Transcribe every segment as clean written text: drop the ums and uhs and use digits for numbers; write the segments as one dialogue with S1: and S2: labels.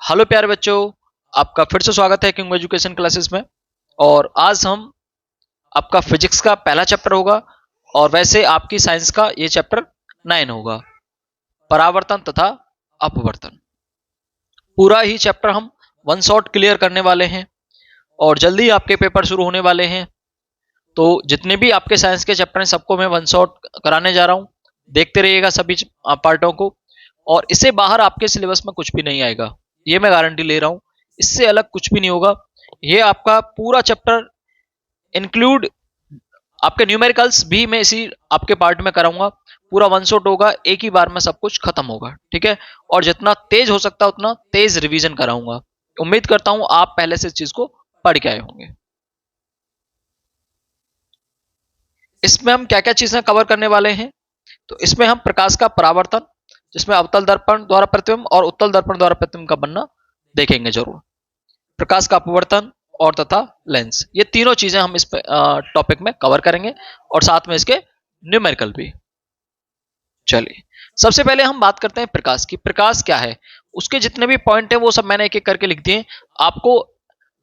S1: Hello प्यारे बच्चों, आपका फिर से स्वागत है किंग एजुकेशन क्लासेस में। और आज हम आपका फिजिक्स का पहला चैप्टर होगा और वैसे आपकी साइंस का ये चैप्टर 9 होगा, परावर्तन तथा अपवर्तन। पूरा ही चैप्टर हम वन शॉट क्लियर करने वाले हैं और जल्दी आपके पेपर शुरू होने वाले हैं। तो जितने भी आपके साइंस के चैप्टर हैं सबको मैं वन शॉट कराने जा रहा हूँ। देखते रहिएगा सभी पार्टों को, और इससे बाहर आपके सिलेबस में कुछ भी नहीं आएगा, ये मैं गारंटी ले रहा हूं। इससे अलग कुछ भी नहीं होगा। ये आपका पूरा चैप्टर इंक्लूड आपके न्यूमेरिकल्स भी मैं इसी आपके पार्ट में कराऊंगा। पूरा वन शॉट होगा, एक ही बार में सब कुछ खत्म होगा, ठीक है। और जितना तेज हो सकता है उतना तेज रिवीजन कराऊंगा। उम्मीद करता हूं आप पहले से इस चीज को पढ़ के आए होंगे। इसमें हम क्या क्या चीजें कवर करने वाले हैं, तो इसमें हम प्रकाश का परावर्तन, जिसमें अवतल दर्पण द्वारा प्रतिबिंब और उत्तल दर्पण द्वारा प्रतिबिंब का बनना देखेंगे जरूर। प्रकाश का अपवर्तन और तथा लेंस, ये तीनों चीजें हम इस टॉपिक में कवर करेंगे और साथ में इसके न्यूमेरिकल भी। चलिए सबसे पहले हम बात करते हैं प्रकाश की। प्रकाश क्या है, उसके जितने भी पॉइंट है वो सब मैंने एक एक करके लिख दिए आपको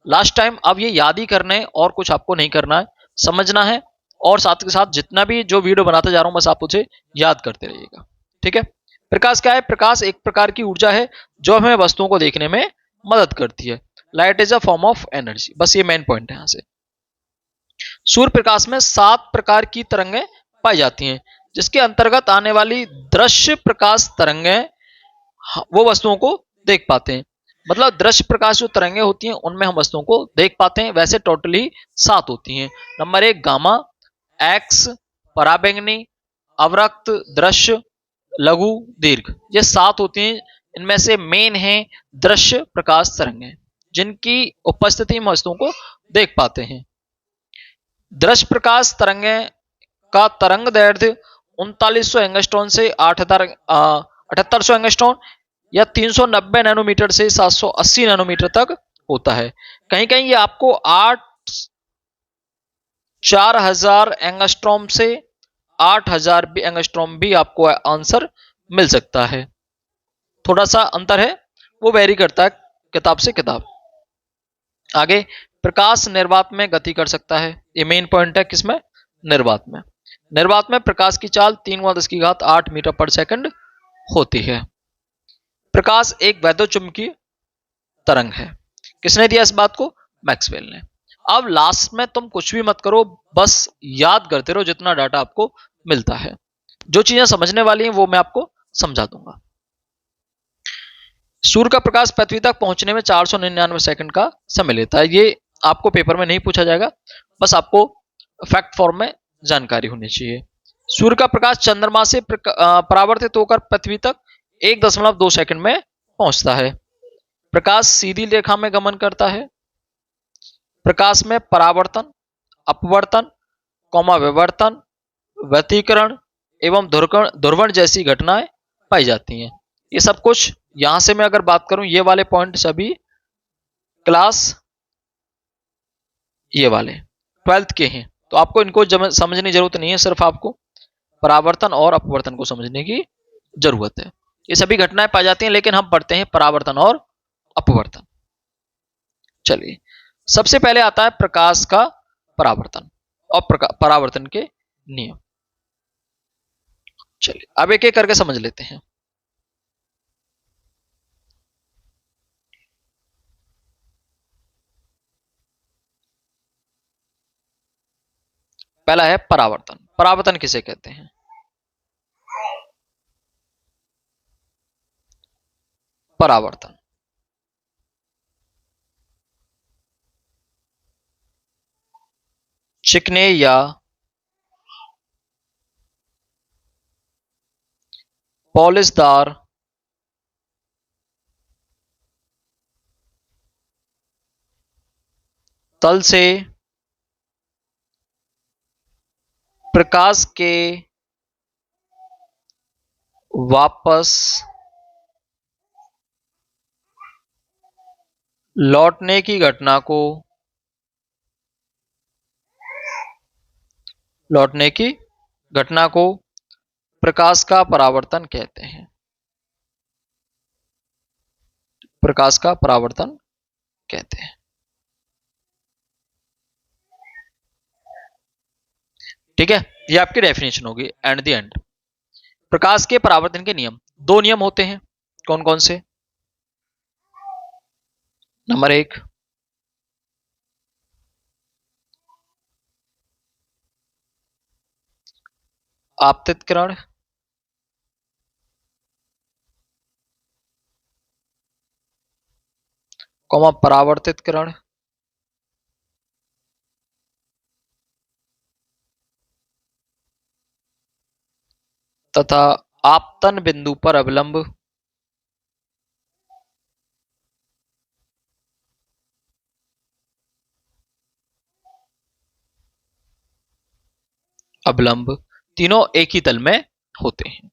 S1: लास्ट टाइम। अब ये याद ही करना है और कुछ आपको नहीं करना है, समझना है। और साथ के साथ जितना भी जो वीडियो बनाते जा रहा हूं बस आप उसे याद करते रहिएगा, ठीक है। प्रकाश क्या है, प्रकाश एक प्रकार की ऊर्जा है जो हमें वस्तुओं को देखने में मदद करती है। Light is a form of energy, बस ये मेन पॉइंट है यहाँ से। सूर्य प्रकाश में 7 प्रकार की तरंगें पाई जाती हैं, जिसके अंतर्गत आने वाली दृश्य प्रकाश तरंगें वो वस्तुओं को देख पाते हैं। मतलब दृश्य प्रकाश जो तरंगें होती हैं उनमें हम वस्तुओं को देख पाते हैं। वैसे टोटली 7 होती हैं। नंबर 1 गामा, एक्स, पराबैंगनी, अवरक्त, दृश्य, लघु, दीर्घ, ये 7 होती हैं। इनमें से मेन है दृश्य प्रकाश तरंगें, जिनकी उपस्थिति में वस्तुओं को देख पाते हैं। दृश्य प्रकाश तरंगें का तरंग दैर्ध्य 3900 एंगस्ट्रॉन से 7800 एंगस्ट्रॉन या 390 नैनोमीटर से 780 नैनोमीटर तक होता है। कहीं कहीं ये आपको 4000 एंगस्ट्रॉम से 8000 भी एंगस्ट्रॉम भी आपको आंसर मिल सकता है। थोड़ा सा अंतर है, वो वेरी करता है किताब से किताब। आगे, प्रकाश निर्वात में गति कर सकता है। ये मेन पॉइंट है किसमें, निर्वात में। निर्वात में प्रकाश की चाल 3×10⁸ मीटर पर सेकंड होती है। प्रकाश एक वैद्युतचुंबकीय तरंग है। किसने दिया इस बात को, मैक्सवेल ने। अब लास्ट में तुम कुछ भी मत करो, बस याद करते रहो जितना डाटा आपको मिलता है। जो चीजें समझने वाली हैं वो मैं आपको समझा दूंगा। सूर्य का प्रकाश पृथ्वी तक पहुंचने में 499 सेकंड का समय लेता है। ये आपको पेपर में नहीं पूछा जाएगा, बस आपको फैक्ट फॉर्म में जानकारी होनी चाहिए। सूर्य का प्रकाश चंद्रमा से परावर्तित होकर पृथ्वी तक 1.2 सेकंड में पहुंचता है। प्रकाश सीधी रेखा में गमन करता है। प्रकाश में परावर्तन, अपवर्तन, विवर्तन, व्यतिकरण एवं ध्रुवण जैसी घटनाएं पाई जाती हैं। ये सब कुछ यहां से मैं अगर बात करूं, ये वाले पॉइंट सभी क्लास ये वाले 12th के हैं, तो आपको इनको समझने की जरूरत नहीं है। सिर्फ आपको परावर्तन और अपवर्तन को समझने की जरूरत है। ये सभी घटनाएं पाई जाती हैं, लेकिन हम पढ़ते हैं परावर्तन और अपवर्तन। चलिए सबसे पहले आता है प्रकाश का परावर्तन और परावर्तन के नियम। चलिए अब एक एक करके समझ लेते हैं। पहला है परावर्तन। परावर्तन किसे कहते हैं, परावर्तन चिकने या पॉलिशदार तल से प्रकाश के वापस लौटने की घटना को प्रकाश का परावर्तन कहते हैं। प्रकाश का परावर्तन कहते हैं। ठीक है, ये आपकी डेफिनेशन होगी एंड द एंड। प्रकाश के परावर्तन के नियम, दो नियम होते हैं, कौन कौन से? नंबर एक, आपतित किरण, परावर्तित किरण, तथा आपतन बिंदु पर अविलंब अवलंब, तीनों एक ही तल में होते हैं।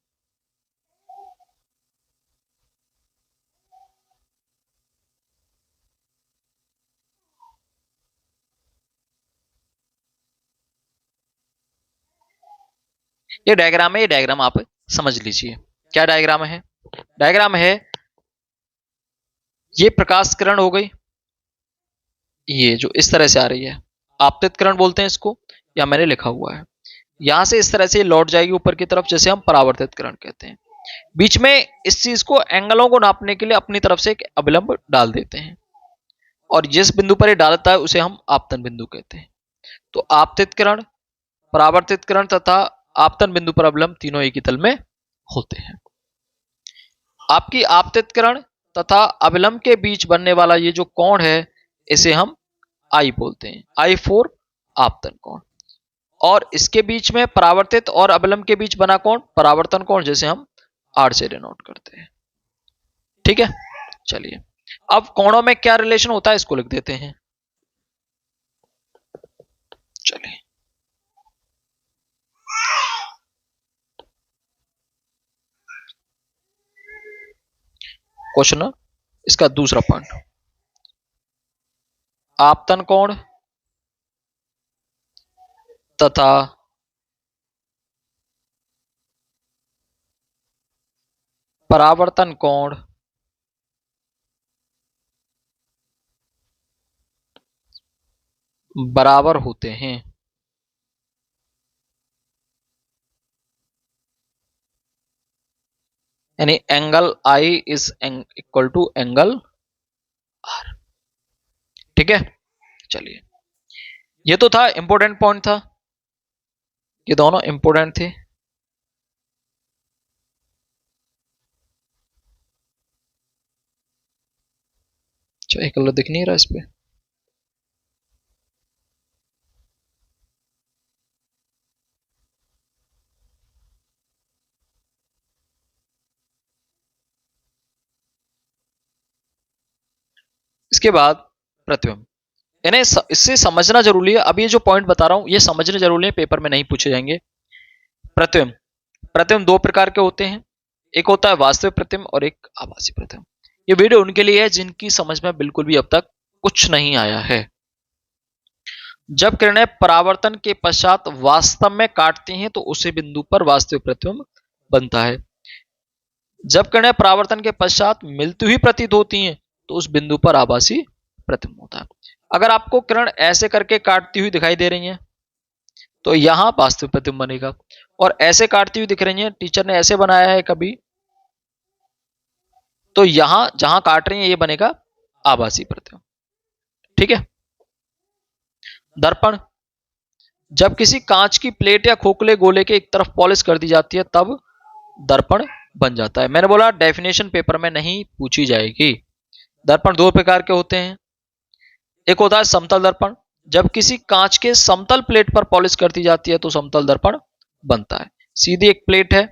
S1: ये डायग्राम है, ये डायग्राम आप समझ लीजिए। क्या डायग्राम है? डायग्राम है, ये प्रकाश किरण हो गई, ये जो इस तरह से आ रही है आपतित किरण बोलते हैं इसको, या मैंने लिखा हुआ है, यहां से इस तरह से लौट जाएगी ऊपर की तरफ, जैसे हम परावर्तित किरण कहते हैं। बीच में इस चीज को, एंगलों को नापने के लिए अपनी तरफ से एक अविलंब डाल देते हैं, और जिस बिंदु पर ये डालता है उसे हम आपतन बिंदु कहते हैं। तो आपतित किरण, परावर्तित किरण तथा आपतन बिंदु पर अवलंब तीनों एक ही तल में होते हैं। आपकी आपतित किरण तथा अविलंब के बीच बनने वाला ये जो कोण है, इसे हम आई बोलते हैं, आई फॉर आपतन कोण। और इसके बीच में परावर्तित और अविलंब के बीच बना कोण परावर्तन कोण, जैसे हम आर से डिनोट करते हैं। ठीक है, चलिए अब कोणों में क्या रिलेशन होता है इसको लिख देते हैं। चलिए, क्वेश्चन इसका दूसरा पॉइंट, आपतन कोण तथा परावर्तन कोण बराबर होते हैं। यानी angle i is equal to angle r. ठीक है, चलिए, ये तो था इंपॉर्टेंट पॉइंट था, ये दोनों इंपॉर्टेंट थे। अच्छा, कलर दिख नहीं रहा इस पे। इसके बाद प्रतिबिंब, यानी इससे समझना जरूरी है। अब ये जो पॉइंट बता रहा हूं ये समझने जरूरी है, पेपर में नहीं पूछे जाएंगे। प्रतिबिंब, प्रतिबिंब दो प्रकार के होते हैं, एक होता है वास्तविक प्रतिबिंब और एक आभासी प्रतिबिंब। ये वीडियो उनके लिए है जिनकी समझ में बिल्कुल भी अब तक कुछ नहीं आया है। जब किरणें परावर्तन के पश्चात वास्तव में काटती हैं तो उसी बिंदु पर वास्तविक प्रतिबिंब बनता है। जब किरणें परावर्तन के पश्चात मिलती हुई प्रतीत होती हैं तो उस बिंदु पर आभासी प्रतिबिंब होता है। अगर आपको किरण ऐसे करके काटती हुई दिखाई दे रही है तो यहां वास्तविक प्रतिबिंब बनेगा, और ऐसे काटती हुई दिख रही है, टीचर ने ऐसे बनाया है कभी, तो यहां जहां काट रही है ये बनेगा आभासी प्रतिबिंब। ठीक है, दर्पण, जब किसी कांच की प्लेट या खोखले गोले के एक तरफ पॉलिश कर दी जाती है तब दर्पण बन जाता है। मैंने बोला डेफिनेशन पेपर में नहीं पूछी जाएगी। दर्पण दो प्रकार के होते हैं, एक होता है समतल दर्पण, जब किसी कांच के समतल प्लेट पर पॉलिश कर दी जाती है तो समतल दर्पण बनता है। सीधी एक प्लेट है,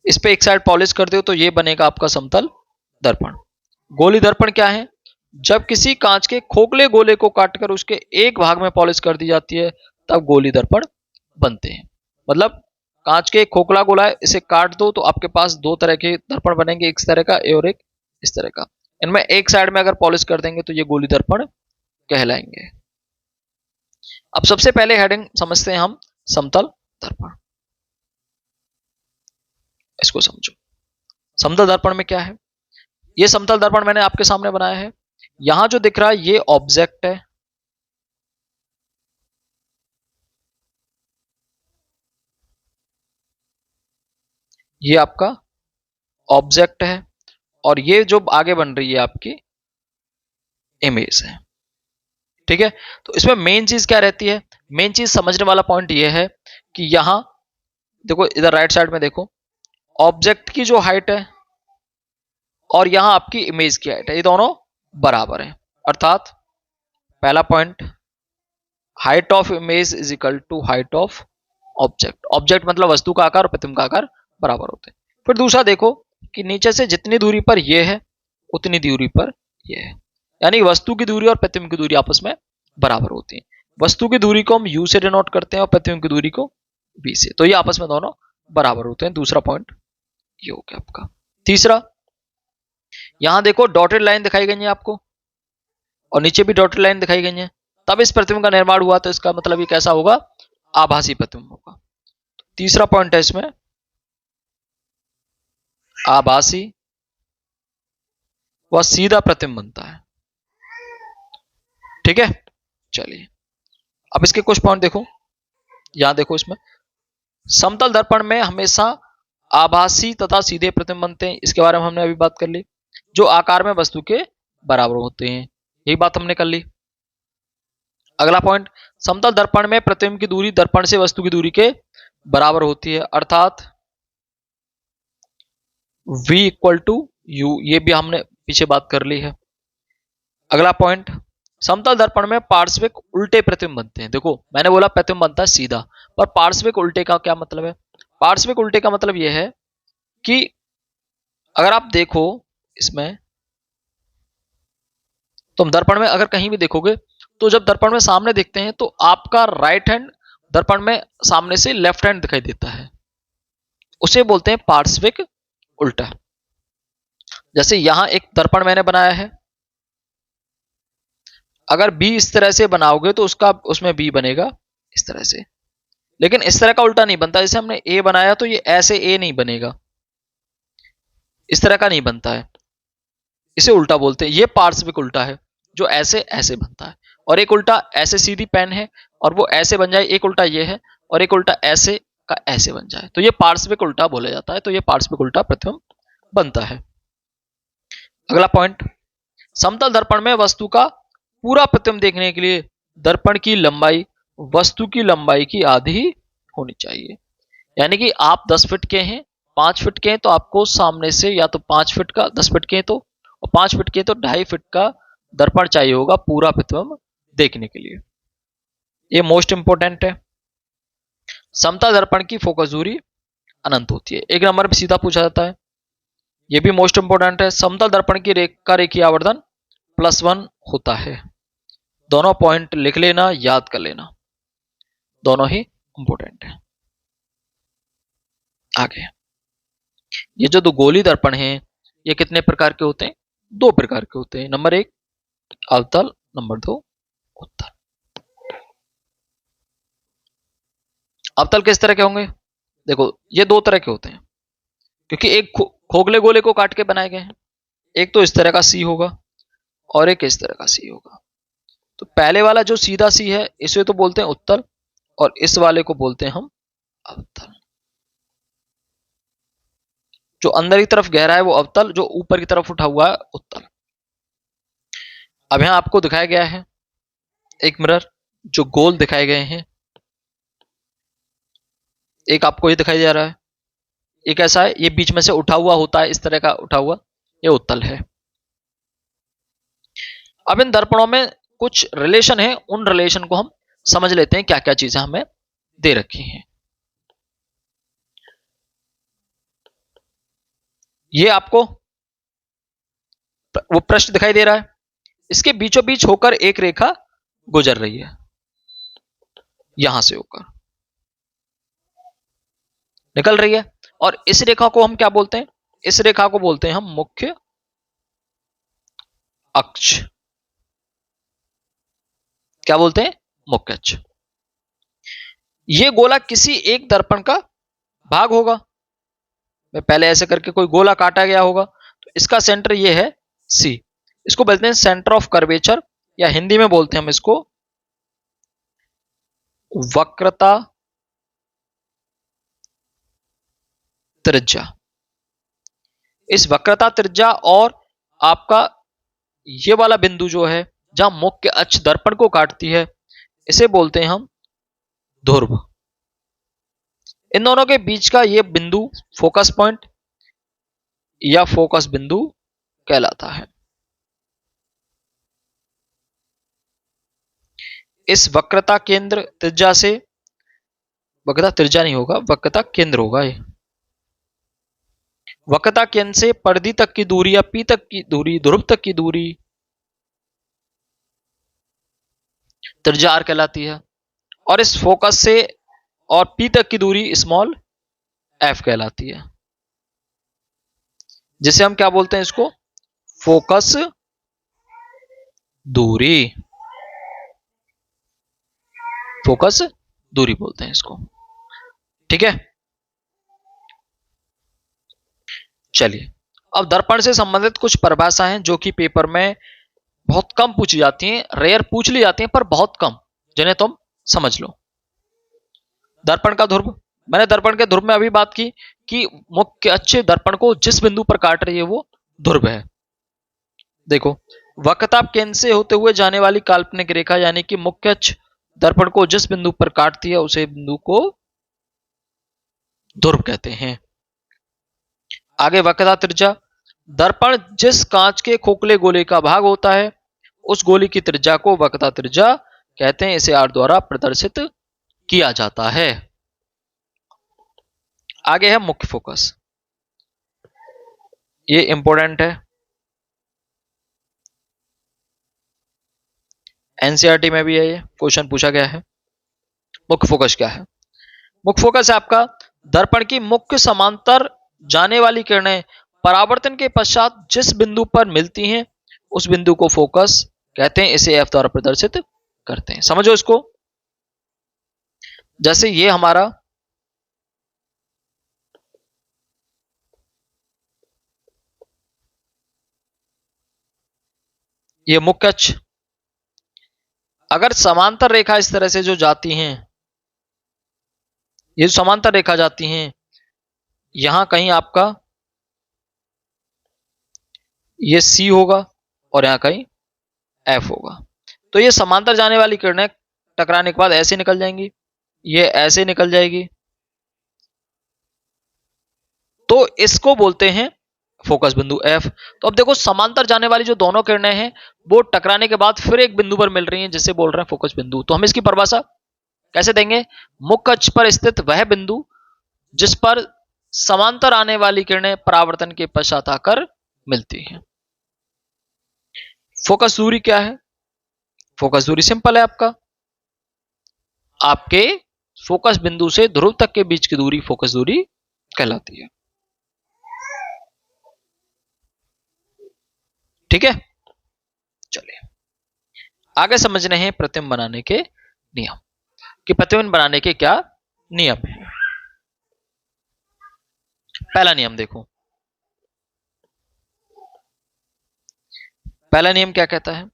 S1: इस पे एक साइड पॉलिश कर दो तो ये बनेगा आपका समतल दर्पण। गोली दर्पण क्या है? जब किसी कांच के खोखले गोले को काटकर उसके एक भाग में पॉलिश कर दी जाती है तब गोली दर्पण बनते हैं। मतलब कांच के खोखला गोला है, इसे काट दो तो आपके पास दो तरह के दर्पण बनेंगे, एक इस तरह का और एक इस तरह का। इनमें एक साइड में अगर पॉलिश कर देंगे तो ये गोली दर्पण कहलाएंगे। अब सबसे पहले हेडिंग समझते हैं हम समतल दर्पण, इसको समझो। समतल दर्पण में क्या है, ये समतल दर्पण मैंने आपके सामने बनाया है। यहां जो दिख रहा है ये ऑब्जेक्ट है, ये आपका ऑब्जेक्ट है, और ये जो आगे बन रही है आपकी इमेज है। ठीक है, तो इसमें मेन चीज क्या रहती है, मेन चीज समझने वाला पॉइंट ये है कि यहां देखो, इधर राइट साइड में देखो, ऑब्जेक्ट की जो हाइट है और यहां आपकी इमेज की हाइट है, ये दोनों बराबर है। अर्थात पहला point, height of image is equal to height of object. Object मतलब वस्तु का आकार और प्रतिबिंब का आकार बराबर होते हैं। फिर दूसरा देखो कि नीचे से जितनी दूरी पर यह है उतनी दूरी पर यह है, यानी वस्तु की दूरी और प्रतिबिंब की दूरी आपस में बराबर होती है। वस्तु की दूरी को हम u से डिनोट करते हैं और प्रतिबिंब की दूरी को v से, तो ये आपस में दोनों बराबर होते हैं। दूसरा पॉइंट ये हो गया आपका। तीसरा, यहां देखो डॉटेड लाइन दिखाई गई है आपको, और नीचे भी डॉटेड लाइन दिखाई गई है, तब इस प्रतिबिंब का निर्माण हुआ, तो इसका मतलब ये कैसा होगा, आभासी प्रतिबिंब होगा। तीसरा पॉइंट है इसमें आभासी व सीधा प्रतिबिंब बनता है। ठीक है, चलिए अब इसके कुछ पॉइंट देखो। यहां देखो, इसमें समतल दर्पण में हमेशा आभासी तथा सीधे प्रतिबिंब बनते हैं, इसके बारे में हमने अभी बात कर ली, जो आकार में वस्तु के बराबर होते हैं, यही बात हमने कर ली। अगला पॉइंट, समतल दर्पण में प्रतिबिंब की दूरी दर्पण से वस्तु की दूरी के बराबर होती है, अर्थात v इक्वल टू u, ये भी हमने पीछे बात कर ली है। अगला पॉइंट, समतल दर्पण में पार्श्विक उल्टे प्रतिबिंब बनते हैं। देखो मैंने बोला प्रतिबिंब बनता है सीधा, पर पार्श्विक उल्टे का क्या मतलब है, पार्श्विक उल्टे का मतलब यह है कि अगर आप देखो इसमें, तुम दर्पण में अगर कहीं भी देखोगे तो जब दर्पण में सामने देखते हैं तो आपका राइट हैंड दर्पण में सामने से लेफ्ट हैंड दिखाई देता है, उसे बोलते हैं पार्श्विक उल्टा। जैसे यहां एक दर्पण मैंने बनाया है, अगर बी इस तरह से बनाओगे तो उसमें बी बनेगा इस तरह से, लेकिन इस तरह का उल्टा नहीं बनता। जैसे हमने ए बनाया तो ये ऐसे ए नहीं बनेगा, इस तरह का नहीं बनता है, इसे उल्टा बोलते हैं। ये पार्श्विक उल्टा है जो ऐसे ऐसे बनता है, और एक उल्टा ऐसे सीधी पेन है और वो ऐसे बन जाए, एक उल्टा ये है और एक उल्टा ऐसे का ऐसे बन जाए, तो ये पार्श्विक उल्टा बोला जाता है। तो ये पार्श्विक उल्टा प्रतिबिंब बनता है। अगला पॉइंट, समतल दर्पण में वस्तु का पूरा प्रतिबिंब देखने के लिए दर्पण की लंबाई वस्तु की लंबाई की आधी होनी चाहिए। यानी कि आप 10 फीट के हैं, 5 फीट के हैं, तो आपको सामने से या तो 5 फीट का, 10 फीट के हैं तो, और 5 फीट के हैं तो 2.5 फीट का दर्पण चाहिए होगा पूरा प्रतिबिंब देखने के लिए। ये मोस्ट इंपोर्टेंट है। समतल दर्पण की फोकस दूरी अनंत होती है, एक नंबर पे सीधा पूछा जाता है। ये भी मोस्ट इंपोर्टेंट है। समतल दर्पण की रेखा रेखीय आवर्धन +1 होता है। दोनों पॉइंट लिख लेना, याद कर लेना, दोनों ही इंपोर्टेंट है। आगे, ये जो दो गोली दर्पण हैं ये कितने प्रकार के होते हैं, 2 प्रकार के होते हैं। नंबर 1 अवतल, नंबर 2 उत्तल। अवतल किस तरह के होंगे, देखो ये 2 तरह के होते हैं, क्योंकि एक खोखले गोले को काट के बनाए गए हैं। एक तो इस तरह का सी होगा और एक इस तरह का सी होगा। तो पहले वाला जो सीधा सी है इसे तो बोलते हैं उत्तल, और इस वाले को बोलते हैं हम अवतल। जो अंदर की तरफ गहरा है वो अवतल, जो ऊपर की तरफ उठा हुआ है उत्तल। अब यहां आपको दिखाया गया है एक मिरर, जो गोल दिखाए गए हैं। एक आपको ये दिखाई दे रहा है, एक ऐसा है, ये बीच में से उठा हुआ होता है, इस तरह का उठा हुआ, ये उत्तल है। अब इन दर्पणों में कुछ रिलेशन है, उन रिलेशन को हम समझ लेते हैं, क्या क्या चीजें हमें दे रखी हैं। ये आपको वो पृष्ठ दिखाई दे रहा है, इसके बीचों बीच होकर एक रेखा गुजर रही है, यहां से होकर निकल रही है, और इस रेखा को हम क्या बोलते हैं, इस रेखा को बोलते हैं हम मुख्य अक्ष। क्या बोलते हैं, मुख्य अक्ष। ये गोला किसी एक दर्पण का भाग होगा। पहले ऐसे करके कोई गोला काटा गया होगा, तो इसका सेंटर ये है सी। इसको बोलते हैं सेंटर ऑफ कर्वेचर, या हिंदी में बोलते हैं हम इसको वक्रता त्रिज्या। इस वक्रता त्रिज्या और आपका ये वाला बिंदु जो है जहां मुख्य अक्ष दर्पण को काटती है, इसे बोलते हैं हम ध्रुव। इन दोनों के बीच का ये बिंदु फोकस पॉइंट या फोकस बिंदु कहलाता है। इस वक्रता केंद्र त्रिज्या से, वक्रता त्रिज्या नहीं होगा, वक्रता केंद्र होगा ये। वक्रता केंद्र से परिधि तक की दूरी या पी तक की दूरी, ध्रुव तक की दूरी त्रिज्या आर कहलाती है। और इस फोकस से और पी तक की दूरी स्मॉल एफ कहलाती है, जिसे हम क्या बोलते हैं, इसको फोकस दूरी, फोकस दूरी बोलते हैं इसको। ठीक है, चलिए अब दर्पण से संबंधित कुछ परिभाषाएं जो कि पेपर में बहुत कम पूछी जाती हैं, रेयर पूछ ली जाती हैं पर बहुत कम, जिन्हें तुम समझ लो। दर्पण का ध्रुव, मैंने दर्पण के ध्रुव में अभी बात की कि मुख्य अक्ष दर्पण को जिस बिंदु पर काट रही है वो ध्रुव है। देखो, वक्रता केंद्र से होते हुए जाने वाली काल्पनिक रेखा यानी कि मुख्य अक्ष दर्पण को जिस बिंदु पर काटती है उसे बिंदु को ध्रुव कहते हैं। आगे वक्रता त्रिज्या, दर्पण जिस कांच के खोखले गोले का भाग होता है उस गोली की त्रिज्या को वक्रता त्रिज्या कहते हैं। इसे आर द्वारा प्रदर्शित किया जाता है। आगे है मुख्य फोकस, ये इंपॉर्टेंट है, एनसीईआरटी में भी है, ये क्वेश्चन पूछा गया है। मुख्य फोकस क्या है? मुख्य फोकस है आपका दर्पण की मुख्य समांतर जाने वाली किरणें परावर्तन के पश्चात जिस बिंदु पर मिलती हैं उस बिंदु को फोकस कहते हैं। इसे एफ द्वारा प्रदर्शित करते हैं। समझो इसको, जैसे ये हमारा ये मुख्य अक्ष, अगर समांतर रेखा इस तरह से जो जाती हैं, ये जो समांतर रेखा जाती हैं, यहां कहीं आपका ये सी होगा और यहां कहीं एफ होगा, तो ये समांतर जाने वाली किरणें टकराने के बाद ऐसे निकल जाएंगी, ये ऐसे निकल जाएगी, तो इसको बोलते हैं फोकस बिंदु एफ। तो अब देखो, समांतर जाने वाली जो दोनों किरणें हैं वो टकराने के बाद फिर एक बिंदु पर मिल रही हैं जिसे बोल रहे हैं फोकस बिंदु। तो हम इसकी परिभाषा कैसे देंगे? मुख्य अक्ष पर स्थित वह बिंदु जिस पर समांतर आने वाली किरणें परावर्तन के पश्चात आकर मिलती हैं। फोकस दूरी क्या है? फोकस दूरी सिंपल है, आपके फोकस बिंदु से ध्रुव तक के बीच की दूरी फोकस दूरी कहलाती है। ठीक है, चलिए आगे समझने हैं प्रतिबिंब बनाने के नियम, कि प्रतिबिंब बनाने के क्या नियम है। पहला नियम देखो, पहला नियम क्या कहता है?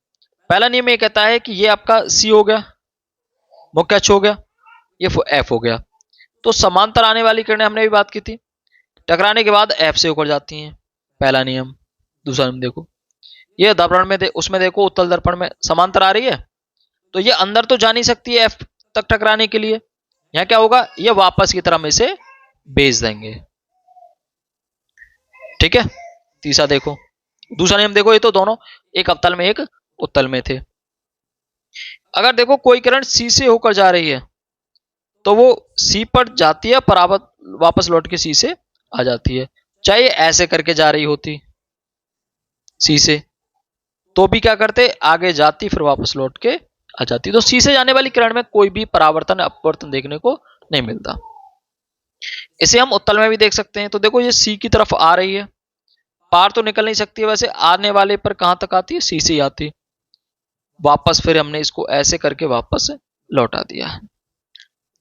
S1: पहला नियम ये कहता है कि ये आपका सी हो गया, मुख्य अक्ष हो गया, ये एफ हो गया, तो समांतर आने वाली किरणें हमने भी बात की थी, टकराने के बाद एफ से होकर जाती हैं। पहला नियम। दूसरा नियम देखो, ये दर्पण में उसमें देखो, उत्तल दर्पण में समांतर आ रही है, तो ये अंदर तो जा नहीं सकती है एफ तक टकराने के लिए, यहां क्या होगा, ये वापस की तरफ में इसे भेज देंगे। ठीक है, तीसरा देखो, दूसरा नियम देखो, ये तो दोनों एक अवतल में एक उत्तल में थे। अगर देखो कोई किरण सी से होकर जा रही है तो वो सी पर जाती है, वापस लौट के सी से आ जाती है, चाहे ऐसे करके जा रही होती सी से तो भी क्या करते, आगे जाती फिर वापस लौट के आ जाती। तो सी से जाने वाली किरण में कोई भी परावर्तन अपवर्तन देखने को नहीं मिलता। इसे हम उत्तल में भी देख सकते हैं। तो देखो, ये सी की तरफ आ रही है, पार तो निकल नहीं सकती है, वैसे आने वाले पर कहां तक आती है, सी से आती, वापस फिर हमने इसको ऐसे करके वापस लौटा दिया है।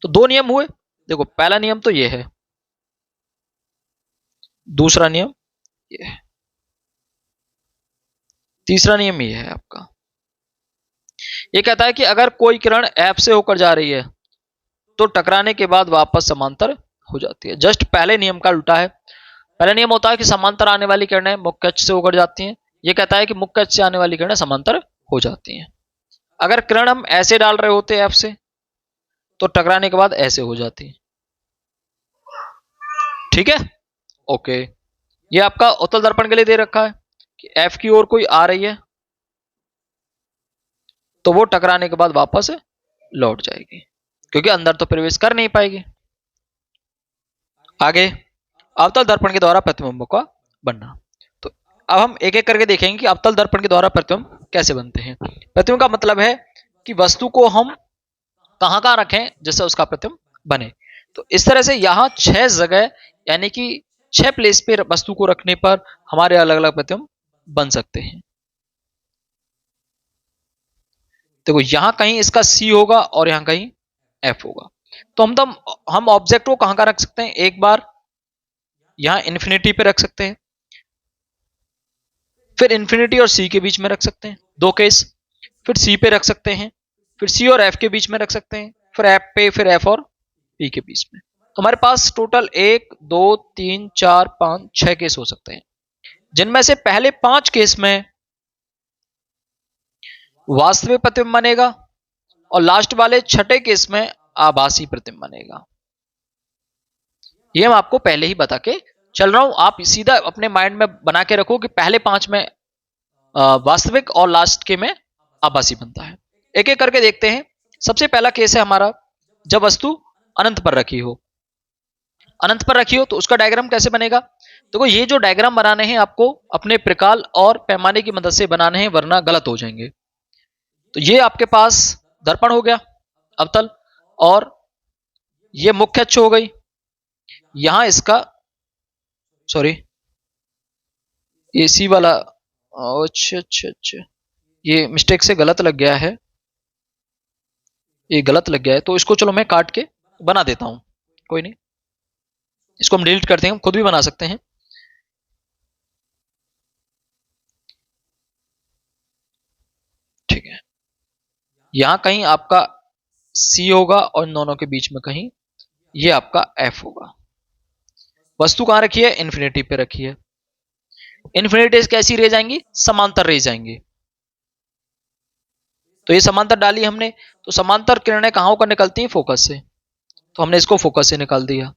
S1: तो दो नियम हुए। देखो, पहला नियम तो ये है, दूसरा नियम ये है। तीसरा नियम ये है आपका, ये कहता है कि अगर कोई किरण F से होकर जा रही है तो टकराने के बाद वापस समांतर हो जाती है। जस्ट पहले नियम का उल्टा है। पहले नियम होता है कि समांतर आने वाली किरणें मुख्य अक्ष से होकर जाती हैं, ये कहता है कि मुख्य अक्ष से आने वाली किरणें समांतर हो जाती हैं। अगर किरण हम ऐसे डाल रहे होते F से तो टकराने के बाद ऐसे हो जाती है। ठीक है, ओके। ये आपका उत्तल दर्पण के लिए दे रखा है कि F की ओर कोई आ रही है तो वो टकराने के बाद वापस लौट जाएगी, क्योंकि अंदर तो प्रवेश कर नहीं पाएगी। आगे, अवतल दर्पण के द्वारा प्रतिबिंब का बनना। तो अब हम एक एक करके देखेंगे कि अवतल दर्पण के द्वारा प्रतिबिंब कैसे बनते हैं। प्रतिबिंब का मतलब है कि वस्तु को हम कहां कहां रखें जिससे उसका प्रतिबिंब बने। तो इस तरह से यहां 6 जगह, यानी कि 6 प्लेस पे वस्तु को रखने पर हमारे अलग अलग प्रतिबिंब बन सकते हैं। देखो यहां कहीं इसका C होगा और यहां कहीं F होगा। तो हम ऑब्जेक्ट को कहां रख सकते हैं, एक बार यहां इन्फिनिटी पे रख सकते हैं, फिर इन्फिनिटी और C के बीच में रख सकते हैं, 2 केस। फिर C पे रख सकते हैं, फिर C और F के बीच में रख सकते हैं, फिर F पे, फिर F और P के बीच में। तो हमारे पास टोटल 1 2 3 4 5 6 केस हो सकते हैं, जिनमें से पहले 5 केस में वास्तविक प्रतिबिंब बनेगा और लास्ट वाले छठे केस में आभासी प्रतिबिंब बनेगा। ये मैं आपको पहले ही बता के चल रहा हूं, आप सीधा अपने माइंड में बना के रखो कि पहले 5 में वास्तविक और लास्ट के में आभासी बनता है। एक एक करके देखते हैं। सबसे पहला केस है हमारा, जब वस्तु अनंत पर रखी हो। अनंत पर रखी हो तो उसका डायग्राम कैसे बनेगा। देखो ये जो डायग्राम बनाने हैं आपको अपने प्रकाल और पैमाने की मदद से बनाने हैं, वरना गलत हो जाएंगे। तो ये आपके पास दर्पण हो गया अवतल, और ये मुख्य अक्ष हो गई। यहां इसका सॉरी ये सी वाला, अच्छा अच्छा अच्छा, ये मिस्टेक से गलत लग गया है, ये गलत लग गया है। तो इसको चलो मैं काट के बना देता हूं, कोई नहीं, इसको हम डिलीट करते हैं, हम खुद भी बना सकते हैं। ठीक है, यहां कहीं आपका C होगा और इन दोनों के बीच में कहीं ये आपका F होगा। वस्तु कहां रखी है, इन्फिनिटी पे रखी है। इन्फिनिटी कैसी रह जाएंगी, समांतर रह जाएंगी। तो ये समांतर डाली हमने, तो समांतर किरणें कहां होकर निकलती हैं, फोकस से। तो हमने इसको फोकस से निकाल दिया।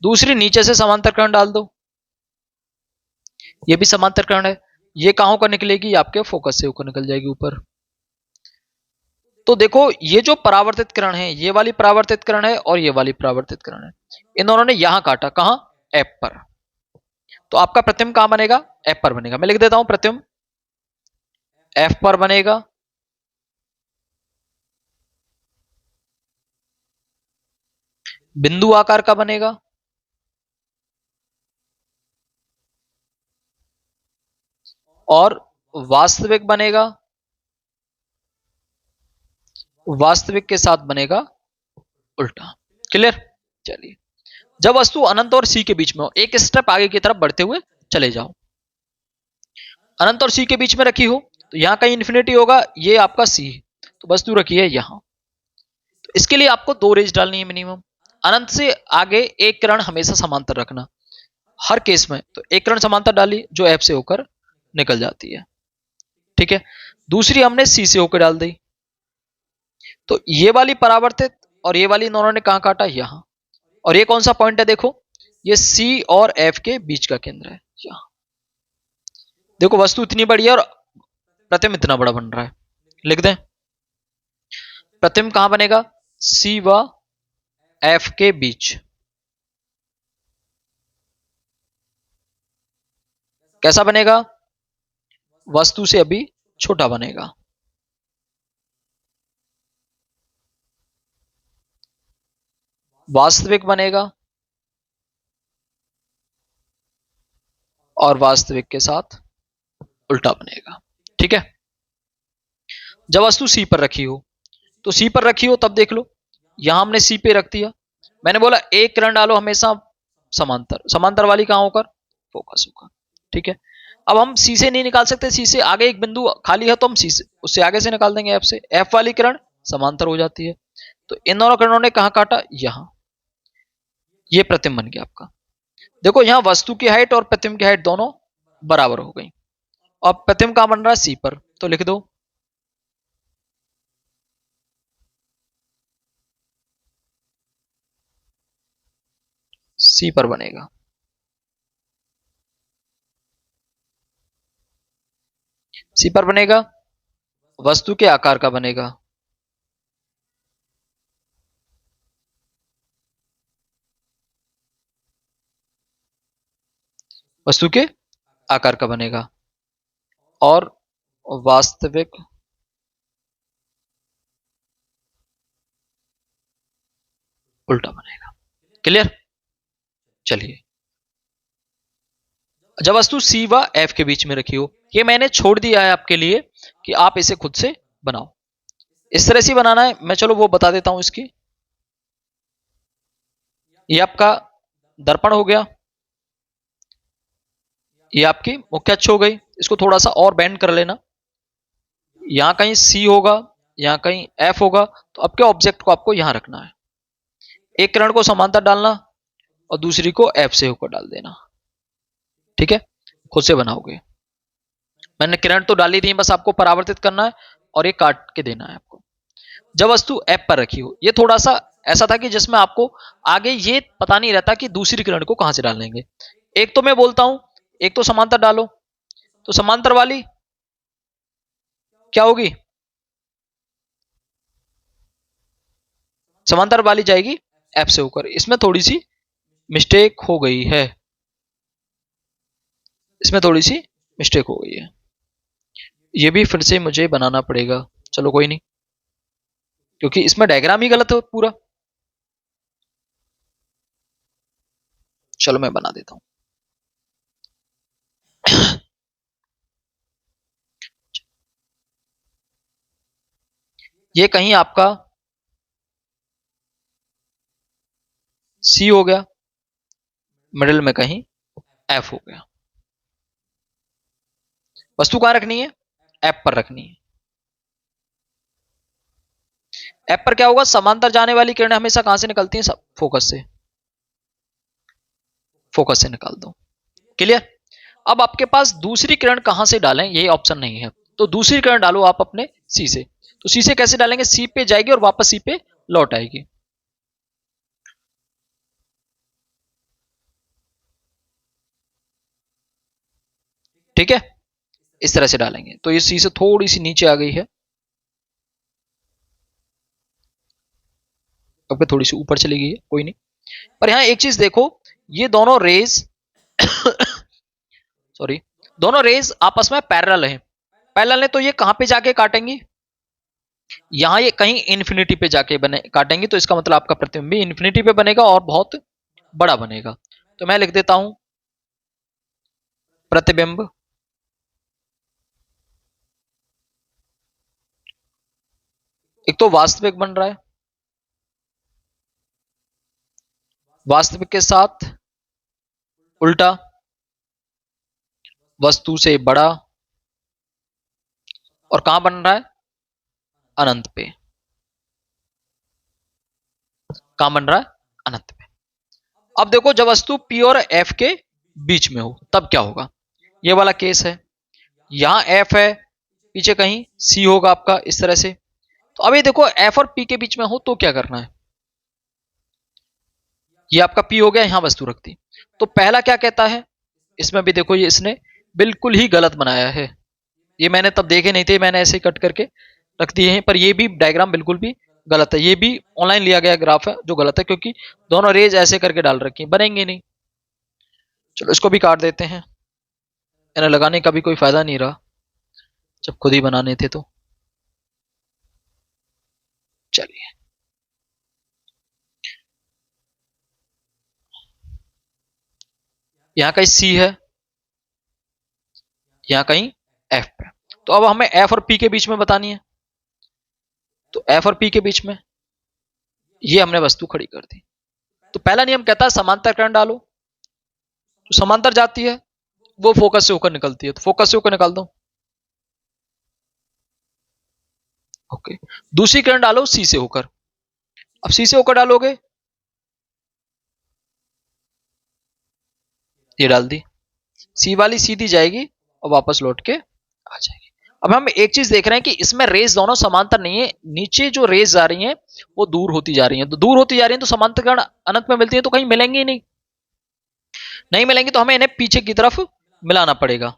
S1: दूसरी नीचे से समांतर किरण डाल दो, ये भी समांतर किरण है, ये कहां होकर निकलेगी, आपके फोकस से होकर निकल जाएगी ऊपर। तो देखो ये जो परावर्तित किरण है, ये वाली परावर्तित किरण है और ये वाली परावर्तित किरण है, इन दोनों ने यहां काटा, कहां, F पर। तो आपका प्रतिबिंब कहां बनेगा, F पर बनेगा। मैं लिख देता हूं, प्रतिबिंब F पर बनेगा। बिंदु आकार का बनेगा, और वास्तविक बनेगा, वास्तविक के साथ बनेगा उल्टा। क्लियर। चलिए, जब वस्तु अनंत और C के बीच में हो, एक स्टेप आगे की तरफ बढ़ते हुए चले जाओ। अनंत और C के बीच में रखी हो तो यहां कहीं इन्फिनिटी होगा, ये आपका C, तो वस्तु रखी है यहां। तो इसके लिए आपको 2 रेज डालनी है मिनिमम। अनंत से आगे एक किरण हमेशा समांतर रखना हर केस में। तो एक किरण समांतर डाली जो F से होकर निकल जाती है, ठीक है। दूसरी हमने C से होकर डाल दी। तो ये वाली परावर्तित और ये वाली दोनों ने कहां काटा, यहां। और ये कौन सा पॉइंट है, देखो ये C और F के बीच का केंद्र है यहां। देखो वस्तु इतनी बड़ी है और प्रतिबिंब इतना बड़ा बन रहा है, लिख दें। प्रतिबिंब कहां बनेगा, C व F के बीच। कैसा बनेगा, वस्तु से अभी छोटा बनेगा। वास्तविक बनेगा और वास्तविक के साथ उल्टा बनेगा, ठीक है। जब वस्तु C पर रखी हो, तो C पर रखी हो तब देख लो, यहां हमने C पे रख दिया। मैंने बोला एक किरण डालो हमेशा समांतर, समांतर वाली कहां होकर, फोकस होगा। ठीक है, अब हम सी से नहीं निकाल सकते, सी से आगे एक बिंदु खाली है तो हम सी से उससे आगे से निकाल देंगे एफ से। एफ वाली किरण समांतर हो जाती है, तो इन दोनों किरणों ने कहां काटा, यहां। ये प्रतिबिंब बन गया आपका। देखो यहां वस्तु की हाइट और प्रतिबिंब की हाइट दोनों बराबर हो गई। अब प्रतिबिंब कहां बन रहा है, सी पर, तो लिख दो सी पर बनेगा। सी पर बनेगा, वस्तु के आकार का बनेगा। वस्तु के आकार का बनेगा और वास्तविक उल्टा बनेगा। क्लियर। चलिए, जब वस्तु सी व एफ के बीच में रखी हो, ये मैंने छोड़ दिया है आपके लिए कि आप इसे खुद से बनाओ। इस तरह से बनाना है, मैं चलो वो बता देता हूं इसकी। ये आपका दर्पण हो गया, ये आपकी मुख्य अक्ष हो गई। इसको थोड़ा सा और बेंड कर लेना, यहां कहीं सी होगा, यहां कहीं एफ होगा, तो आपके ऑब्जेक्ट को आपको यहां रखना है। एक किरण को समांतर डालना और दूसरी को एफ से होकर डाल देना। ठीक है, खुद से बनाओगे। मैंने किरण तो डाली थी, बस आपको परावर्तित करना है और ये काट के देना है आपको। जब वस्तु एफ पर रखी हो, ये थोड़ा सा ऐसा था कि जिसमें आपको आगे ये पता नहीं रहता कि दूसरी किरण को कहां से डालेंगे। एक तो मैं बोलता हूं, एक तो समांतर डालो, तो समांतर वाली क्या होगी, समांतर वाली जाएगी एफ से होकर। इसमें थोड़ी सी मिस्टेक हो गई है, इसमें थोड़ी सी मिस्टेक हो गई है, ये भी फिर से मुझे बनाना पड़ेगा। चलो कोई नहीं, क्योंकि इसमें डायग्राम ही गलत है पूरा। चलो मैं बना देता हूं। ये कहीं आपका सी हो गया, मिडिल में कहीं एफ हो गया। वस्तु कहां रखनी है, एफ पर रखनी है। एफ पर क्या होगा, समांतर जाने वाली किरणें हमेशा कहां से निकलती हैं, फोकस से। फोकस से निकाल दो। क्लियर। अब आपके पास दूसरी किरण कहां से डालें, यही ऑप्शन नहीं है, तो दूसरी किरण डालो आप अपने सी से। तो सी से कैसे डालेंगे, सी पे जाएगी और वापस सी पे लौट आएगी। ठीक है, इस तरह से डालेंगे तो ये सी से थोड़ी सी नीचे आ गई है, अब थोड़ी सी ऊपर चली गई है, कोई नहीं। पर यहां एक चीज देखो, ये दोनों रेज सॉरी, दोनों रेज आपस में पैरेलल हैं। पैरेलल है तो ये कहां पे जाके काटेंगी, यहां ये कहीं इन्फिनिटी पे जाके बने काटेंगी, तो इसका मतलब आपका प्रतिबिंब भी इन्फिनिटी पे बनेगा और बहुत बड़ा बनेगा। तो मैं लिख देता हूं प्रतिबिंब एक तो वास्तविक बन रहा है, वास्तविक के साथ उल्टा, वस्तु से बड़ा, और कहां बन रहा है, अनंत पे। कहां बन रहा है, अनंत पे। अब देखो जब वस्तु पी और एफ के बीच में हो तब क्या होगा, ये वाला केस है। यहां एफ है, पीछे कहीं सी होगा आपका, इस तरह से। तो अब ये देखो एफ और पी के बीच में हो तो क्या करना है, ये आपका पी हो गया, यहां वस्तु रख दी। तो पहला क्या कहता है, इसमें भी देखो ये इसने बिल्कुल ही गलत बनाया है। ये मैंने तब देखे नहीं थे, मैंने ऐसे ही कट करके रख दिए हैं, पर ये भी डायग्राम बिल्कुल भी गलत है। ये भी ऑनलाइन लिया गया ग्राफ है जो गलत है, क्योंकि दोनों रेज ऐसे करके डाल रखी बनेंगे नहीं। चलो इसको भी काट देते हैं, इन्हें लगाने का भी कोई फायदा नहीं रहा जब खुद ही बनाने थे तो। चलिए, यहां कहीं सी है, यहां कहीं एफ पे। तो अब हमें एफ और पी के बीच में बतानी है, तो एफ और पी के बीच में ये हमने वस्तु खड़ी कर दी। तो पहला नियम कहता है समांतर किरण डालो, समांतर जाती है वो फोकस से होकर निकलती है, तो फोकस से होकर निकाल दो। ओके, दूसरी किरण डालो सी से होकर। अब सी से होकर डालोगे, ये डाल दी, सी वाली सीधी जाएगी और वापस लौट के आ जाएगी। अब हम एक चीज देख रहे हैं कि इसमें रेस दोनों समांतर नहीं है, नीचे जो रेस जा रही हैं वो दूर होती जा रही हैं, तो दूर होती जा रही हैं तो समांतर किरण अनंत में मिलती है तो कहीं मिलेंगे ही नहीं, नहीं मिलेंगे तो हमें इन्हें पीछे की तरफ मिलाना पड़ेगा।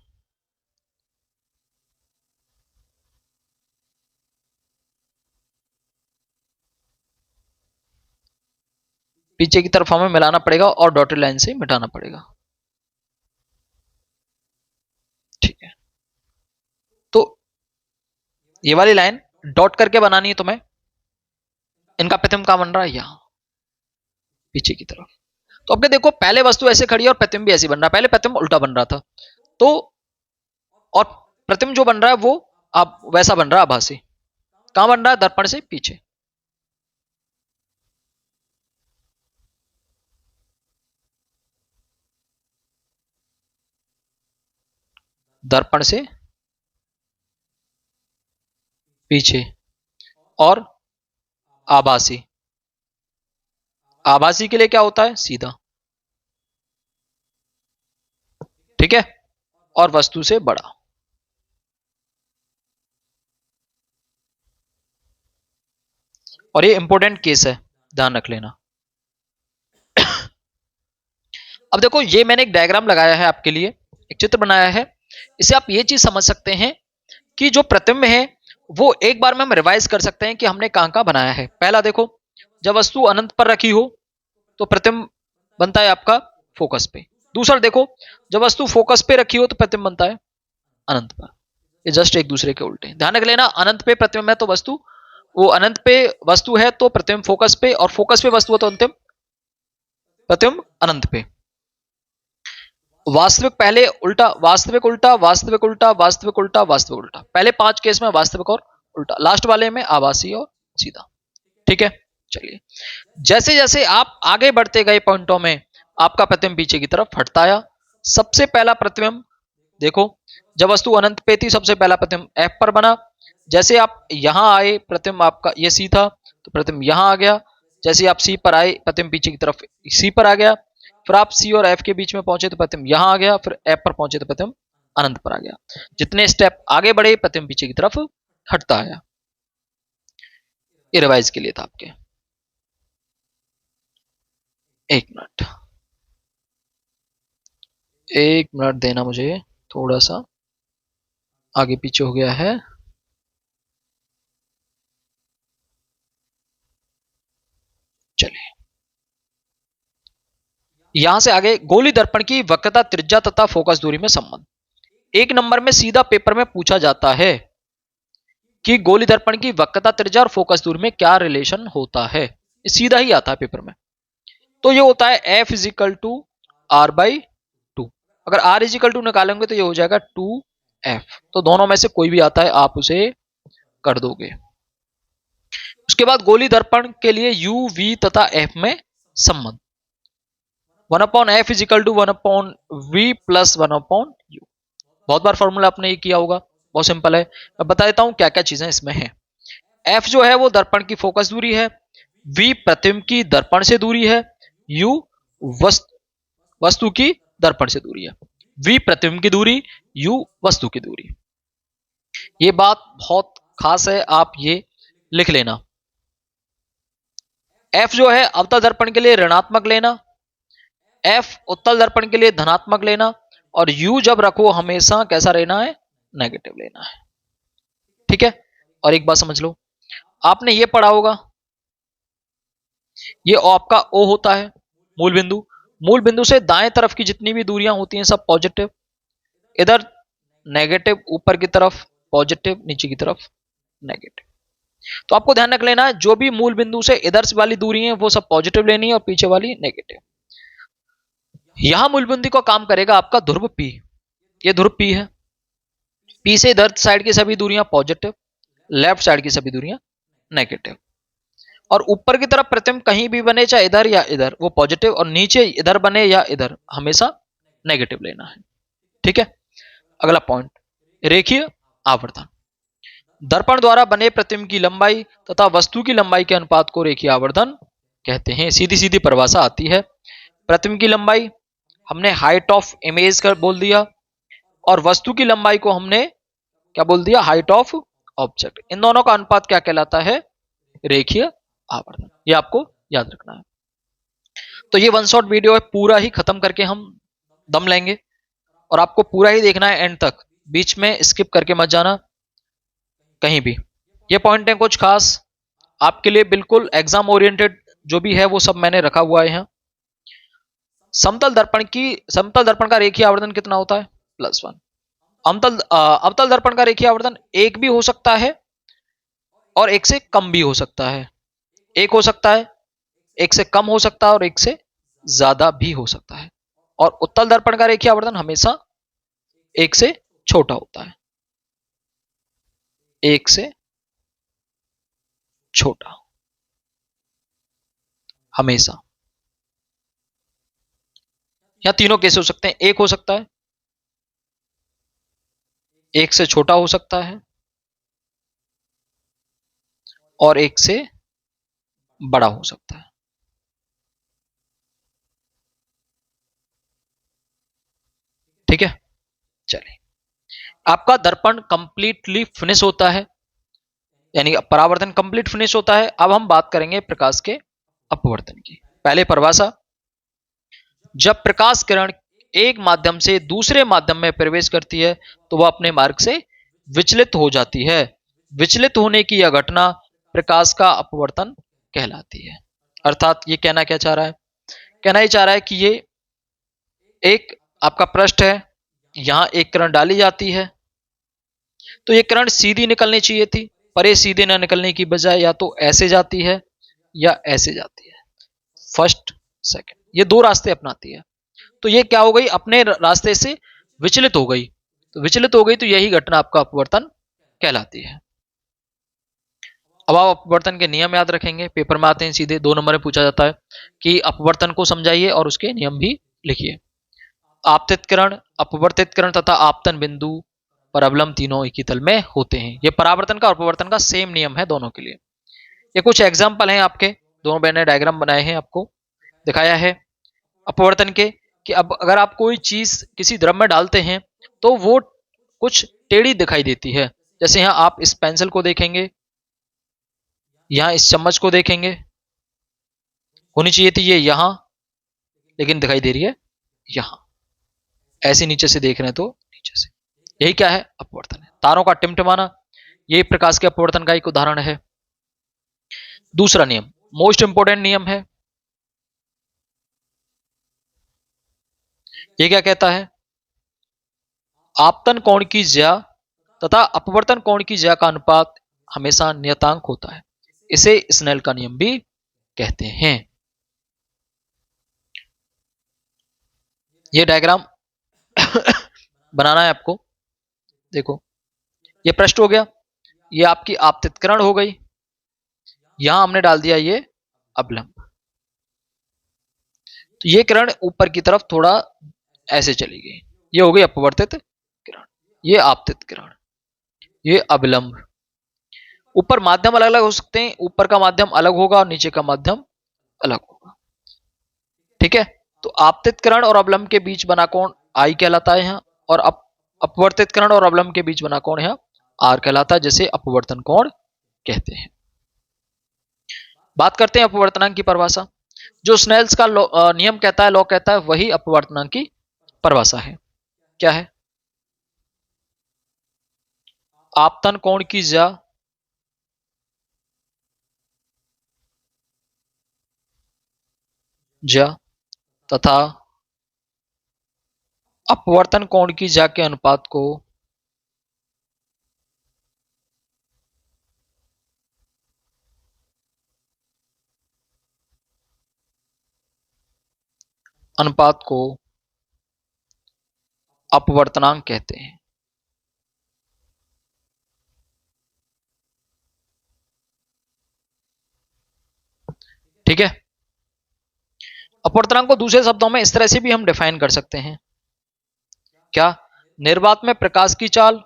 S1: पीछे की तरफ हमें मिलाना पड़ेगा और डॉटेड लाइन से मिटाना पड़ेगा। ठीक है, तो ये वाली लाइन डॉट करके बनानी है तुम्हें। इनका प्रतिबिंब कहां बन रहा है, यहां पीछे की तरफ। तो अब देखो पहले वस्तु ऐसे खड़ी है और प्रतिबिंब भी ऐसे बन रहा है, पहले प्रतिबिंब उल्टा बन रहा था, तो और प्रतिबिंब जो बन रहा है वो अब वैसा बन रहा है आभासी। कहां बन रहा है, दर्पण से पीछे। दर्पण से पीछे और आभासी। आभासी के लिए क्या होता है, सीधा। ठीक है, और वस्तु से बड़ा। और ये इंपॉर्टेंट केस है, ध्यान रख लेना। अब देखो ये मैंने एक डायग्राम लगाया है आपके लिए, एक चित्र बनाया है, इससे आप ये चीज समझ सकते हैं कि जो प्रतिबिंब है वो एक बार में हम रिवाइज कर सकते हैं कि हमने कहां कहां बनाया है। पहला देखो, जब वस्तु अनंत पर रखी हो तो प्रतिबिंब बनता है आपका फोकस पे। दूसरा देखो, जब वस्तु फोकस पे रखी हो तो प्रतिबिंब बनता है अनंत पर। ये जस्ट एक दूसरे के उल्टे, ध्यान रख लेना। अनंत पे प्रतिबिंब है तो वस्तु, वो अनंत पे वस्तु है तो प्रतिबिंब फोकस पे, और फोकस पे वस्तु हो तो अंतिम प्रतिबिंब अनंत पे। वास्तविक पहले उल्टा, वास्तविक उल्टा, वास्तविक उल्टा, वास्तविक उल्टा, वास्तविक उल्टा। पहले 5 केस में वास्तविक और उल्टा, लास्ट वाले में आभासी और सीधा। ठीक है, चलिए जैसे जैसे आप आगे बढ़ते गए पॉइंटों में आपका प्रतिबिंब पीछे की तरफ हटता आया। सबसे पहला प्रतिबिंब देखो, जब वस्तु अनंत पे थी सबसे पहला प्रतिबिंब एफ पर बना। जैसे आप यहां आए प्रतिबिंब आपका ये सी था तो प्रतिबिंब यहां आ गया। जैसे आप सी पर आए प्रतिबिंब पीछे की तरफ सी पर आ गया। फिर आप सी और एफ के बीच में पहुंचे तो प्रतिबिंब यहां आ गया। फिर एफ पर पहुंचे तो प्रतिबिंब अनंत पर आ गया। जितने स्टेप आगे बढ़े प्रतिबिंब पीछे की तरफ हटता आया। ये रिवाइज के लिए था आपके। एक मिनट, एक मिनट देना मुझे, थोड़ा सा आगे पीछे हो गया है। चलिए यहां से आगे, गोली दर्पण की वक्रता, त्रिज्या तथा फोकस दूरी में संबंध। 1 नंबर में सीधा पेपर में पूछा जाता है कि गोली दर्पण की वक्रता, त्रिज्या और फोकस दूरी में क्या रिलेशन होता है। सीधा ही आता है पेपर में। तो ये होता है f is equal to r by two. अगर आर इजिकल टू निकालेंगे तो ये हो जाएगा 2f। तो दोनों में से कोई भी आता है आप उसे कर दोगे। उसके बाद गोली दर्पण के लिए u, v तथा f में संबंध। 1/f is equal to 1/v plus 1/u। बहुत बार फॉर्मूला आपने ये किया होगा, बहुत सिंपल है। मैं बता देता हूं क्या क्या चीजें इसमें हैं। f जो है वो दर्पण की फोकस दूरी है, v प्रतिबिंब की दर्पण से दूरी है, u वस्तु की दर्पण से दूरी है। v प्रतिबिंब की दूरी, u वस्तु की दूरी। ये बात बहुत खास है, आप ये लिख लेना। f जो है अवतल दर्पण के लिए ऋणात्मक लेना, f उत्तल दर्पण के लिए धनात्मक लेना, और u जब रखो हमेशा कैसा लेना है, नेगेटिव लेना है। ठीक है, और एक बात समझ लो, आपने ये पढ़ा होगा, ये आपका O होता है मूल बिंदु। मूल बिंदु से दाएं तरफ की जितनी भी दूरियां होती हैं सब पॉजिटिव, इधर नेगेटिव, ऊपर की तरफ पॉजिटिव, नीचे की तरफ नेगेटिव। तो आपको ध्यान रख लेना है जो भी मूल बिंदु से इधर वाली दूरी है वो सब पॉजिटिव लेनी है और पीछे वाली नेगेटिव। यहां मूल बिंदु का काम करेगा आपका ध्रुव P। ये ध्रुव P है। P से इधर साइड की सभी दूरियां पॉजिटिव, लेफ्ट साइड की सभी दूरियां नेगेटिव। और ऊपर की तरफ प्रतिबिंब कहीं भी बने, चाहे इधर या इधर, वो पॉजिटिव, और नीचे इधर बने या इधर, हमेशा नेगेटिव लेना है। ठीक है, अगला पॉइंट, रेखीय आवर्धन। दर्पण द्वारा बने प्रतिबिंब की लंबाई तथा वस्तु की लंबाई के अनुपात को रेखीय आवर्धन कहते हैं। सीधी सीधी परिभाषा आती है। प्रतिबिंब की लंबाई हमने हाइट ऑफ इमेज कर बोल दिया, और वस्तु की लंबाई को हमने क्या बोल दिया, हाइट ऑफ ऑब्जेक्ट। इन दोनों का अनुपात क्या कहलाता है, रेखीय आवर्धन। ये आपको याद रखना है। तो ये वन शॉट वीडियो है, पूरा ही खत्म करके हम दम लेंगे, और आपको पूरा ही देखना है एंड तक, बीच में स्किप करके मत जाना कहीं भी। ये पॉइंट है कुछ खास आपके लिए, बिल्कुल एग्जाम ओरिएंटेड जो भी है वो सब मैंने रखा हुआ है यहाँ। समतल दर्पण का रेखीय आवर्धन कितना होता है, +1। अवतल दर्पण का रेखीय आवर्धन एक भी हो सकता है और एक से कम भी हो सकता है। एक हो सकता है, एक से कम हो सकता है, और एक से ज्यादा भी हो सकता है। और उत्तल दर्पण का रेखीय आवर्धन हमेशा एक से छोटा होता है, एक से छोटा हमेशा। या तीनों केस हो सकते हैं, एक हो सकता है, एक से छोटा हो सकता है, और एक से बड़ा हो सकता है। ठीक है, चलिए, आपका दर्पण कंप्लीटली फिनिश होता है, यानी परावर्तन कंप्लीट फिनिश होता है। अब हम बात करेंगे प्रकाश के अपवर्तन की। पहले परिभाषा, जब प्रकाश किरण एक माध्यम से दूसरे माध्यम में प्रवेश करती है तो वह अपने मार्ग से विचलित हो जाती है। विचलित होने की यह घटना प्रकाश का अपवर्तन कहलाती है। अर्थात ये कहना क्या चाह रहा है, कहना ही चाह रहा है कि ये एक आपका पृष्ठ है, यहां एक किरण डाली जाती है, तो ये किरण सीधी निकलनी चाहिए थी, पर ये सीधे ना निकलने की बजाय या तो ऐसे जाती है या ऐसे जाती है। फर्स्ट सेकंड, ये दो रास्ते अपनाती है। तो ये क्या हो गई, अपने रास्ते से विचलित हो गई। तो विचलित हो गई तो यही घटना आपका अपवर्तन कहलाती है। अब आप अपवर्तन के नियम याद रखेंगे। पेपर में आते हैं सीधे 2 नंबर में पूछा जाता है कि अपवर्तन को समझाइए और उसके नियम भी लिखिए। आपतित किरण, अपवर्तित किरण तथा आपतन बिंदु पर अवलंब तीनों एक ही तल में होते हैं। ये परावर्तन का और अपवर्तन का सेम नियम है दोनों के लिए। ये कुछ एग्जाम्पल हैं आपके, दोनों मैंने डायग्राम बनाए हैं, आपको दिखाया है अपवर्तन के, कि अब अगर आप कोई चीज किसी द्रव में डालते हैं तो वो कुछ टेढ़ी दिखाई देती है। जैसे यहां आप इस पेंसिल को देखेंगे, यहां इस चम्मच को देखेंगे, होनी चाहिए थी ये यहां, लेकिन दिखाई दे रही है यहां। ऐसे नीचे से देख रहे हैं तो नीचे से, यही क्या है, अपवर्तन है। तारों का टिमटिमाना, यही प्रकाश के अपवर्तन का एक उदाहरण है। दूसरा नियम, मोस्ट इंपोर्टेंट नियम है, ये क्या कहता है, आपतन कोण की ज्या तथा अपवर्तन कोण की ज्या का अनुपात हमेशा नियतांक होता है। इसे स्नेल का नियम भी कहते हैं। ये डायग्राम बनाना है आपको। देखो, ये पृष्ठ हो गया, ये आपकी आपतित किरण हो गई, यहां हमने डाल दिया ये अवलंब। तो ये किरण ऊपर की तरफ थोड़ा ऐसे चली गई, ये हो गई अपवर्तित किरण, ये आपतित किरण, ये अवलंब। ऊपर माध्यम अलग अलग हो सकते हैं, ऊपर का माध्यम अलग होगा और नीचे का माध्यम अलग होगा। ठीक है, तो आपतित किरण और अवलंब के बीच बना कोण आई कहलाता है यहाँ, और अपवर्तित किरण और अवलंब के बीच बना कोण यहाँ आर कहलाता है, जिसे अपवर्तन कोण कहते हैं। बात करते हैं अपवर्तनांक की परिभाषा। जो स्नेल्स का नियम कहता है, लॉ कहता है, वही अपवर्तनांक की परिभाषा है। क्या है, आपतन कोण की ज्या तथा अपवर्तन कोण की ज्या के अनुपात को अपवर्तनांक कहते हैं। ठीक है, अपवर्तनांक को दूसरे शब्दों में इस तरह से भी हम डिफाइन कर सकते हैं क्या? निर्वात में प्रकाश की चाल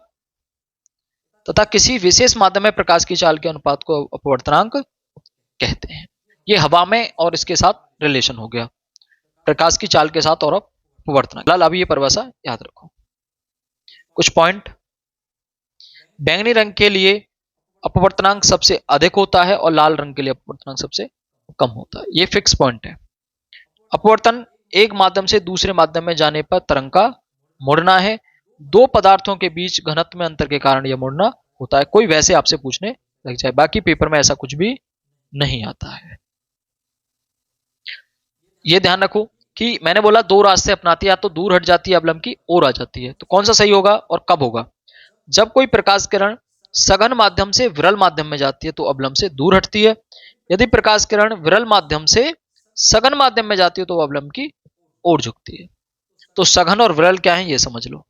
S1: तथा किसी विशेष माध्यम में प्रकाश की चाल के अनुपात को अपवर्तनांक कहते हैं। ये हवा में और इसके साथ रिलेशन हो गया, प्रकाश की चाल के साथ और अपवर्तनांक। लाल, अभी ये परिभाषा याद रखो। कुछ पॉइंट, बैंगनी रंग के लिए अपवर्तनांक सबसे अधिक होता है और लाल रंग के लिए अपवर्तनांक सबसे कम होता है। ये फिक्स पॉइंट है। अपवर्तन एक माध्यम से दूसरे माध्यम में जाने पर तरंग का मुड़ना है। दो पदार्थों के बीच घनत्व में अंतर के कारण यह मुड़ना होता है। कोई वैसे आपसे पूछने लग जाए, बाकी पेपर में ऐसा कुछ भी नहीं आता है। ये ध्यान रखो कि मैंने बोला दो रास्ते अपनाती है, या तो दूर हट जाती है अवलंब की ओर आ जाती है। तो कौन सा सही होगा और कब होगा? जब कोई प्रकाश किरण सघन माध्यम से विरल माध्यम में जाती है तो अवलंब से दूर हटती है। यदि प्रकाश किरण विरल माध्यम से सघन माध्यम में जाती है तो अवलंब की ओर झुकती है। तो सघन और विरल क्या है ये समझ लो।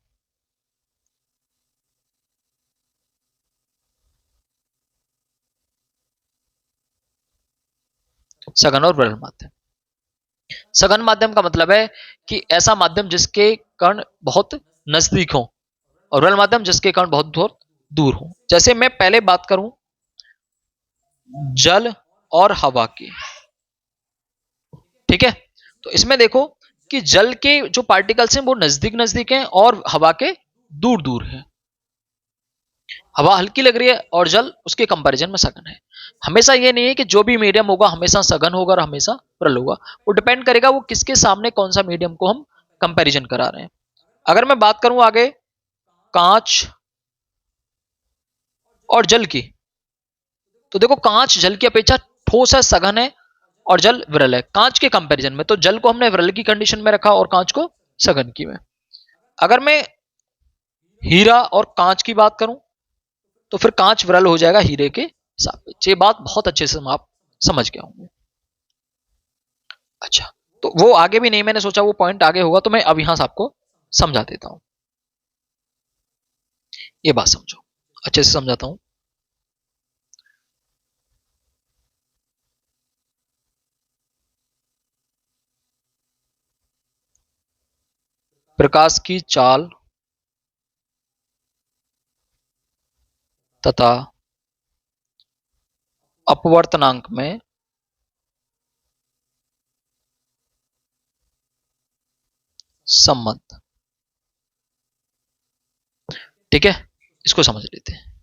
S1: सघन और विरल माध्यम। सघन माध्यम का मतलब है कि ऐसा माध्यम जिसके कण बहुत नजदीक हो, और विरल माध्यम जिसके कण बहुत दूर हो। जैसे मैं पहले बात करूं जल और हवा की, ठीक है? तो इसमें देखो कि जल के जो पार्टिकल्स हैं वो नजदीक नजदीक हैं और हवा के दूर दूर हैं। हवा हल्की लग रही है और जल उसके कंपैरिजन में सघन है। हमेशा ये नहीं है कि जो भी मीडियम होगा हमेशा सघन होगा और हमेशा विरल होगा। वो डिपेंड करेगा वो किसके सामने कौन सा मीडियम को हम कंपैरिजन करा रहे हैं। अगर मैं बात करूं आगे कांच और जल की, तो देखो कांच जल की अपेक्षा ठोस है, सघन है और जल विरल है कांच के कंपैरिजन में। तो जल को हमने विरल की कंडीशन में रखा और कांच को सघन की में। अगर मैं हीरा और कांच की बात करूं तो फिर कांच विरल हो जाएगा हीरे के सापेक्ष। ये बात बहुत अच्छे से आप समझ गए होंगे। अच्छा, तो वो आगे भी नहीं, मैंने सोचा वो पॉइंट आगे होगा तो मैं अब यहां से आपको समझा देता हूं। ये बात समझो, अच्छे से समझाता हूं। प्रकाश की चाल तथा अपवर्तनांक में संबंध, ठीक है? इसको समझ लेते हैं।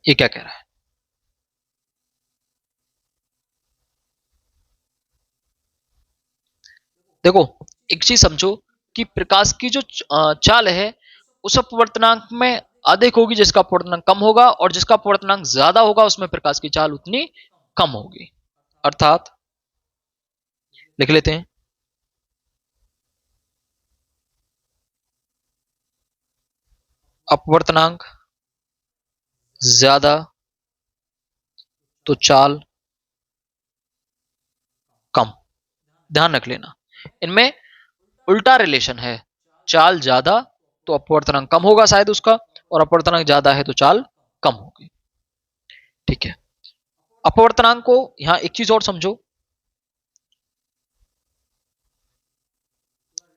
S1: ये क्या कह रहा है? देखो एक चीज समझो कि प्रकाश की जो चाल है उस अपवर्तनांक में अधिक होगी जिसका अपवर्तनांक कम होगा, और जिसका अपवर्तनांक ज्यादा होगा उसमें प्रकाश की चाल उतनी कम होगी। अर्थात लिख लेते हैं, अपवर्तनांक ज्यादा तो चाल कम। ध्यान रख लेना इनमें उल्टा रिलेशन है। चाल ज्यादा तो अपवर्तनांक कम होगा शायद उसका, और अपवर्तनांक ज्यादा है तो चाल कम होगी। ठीक है? अपवर्तनांक को यहां एक चीज और समझो,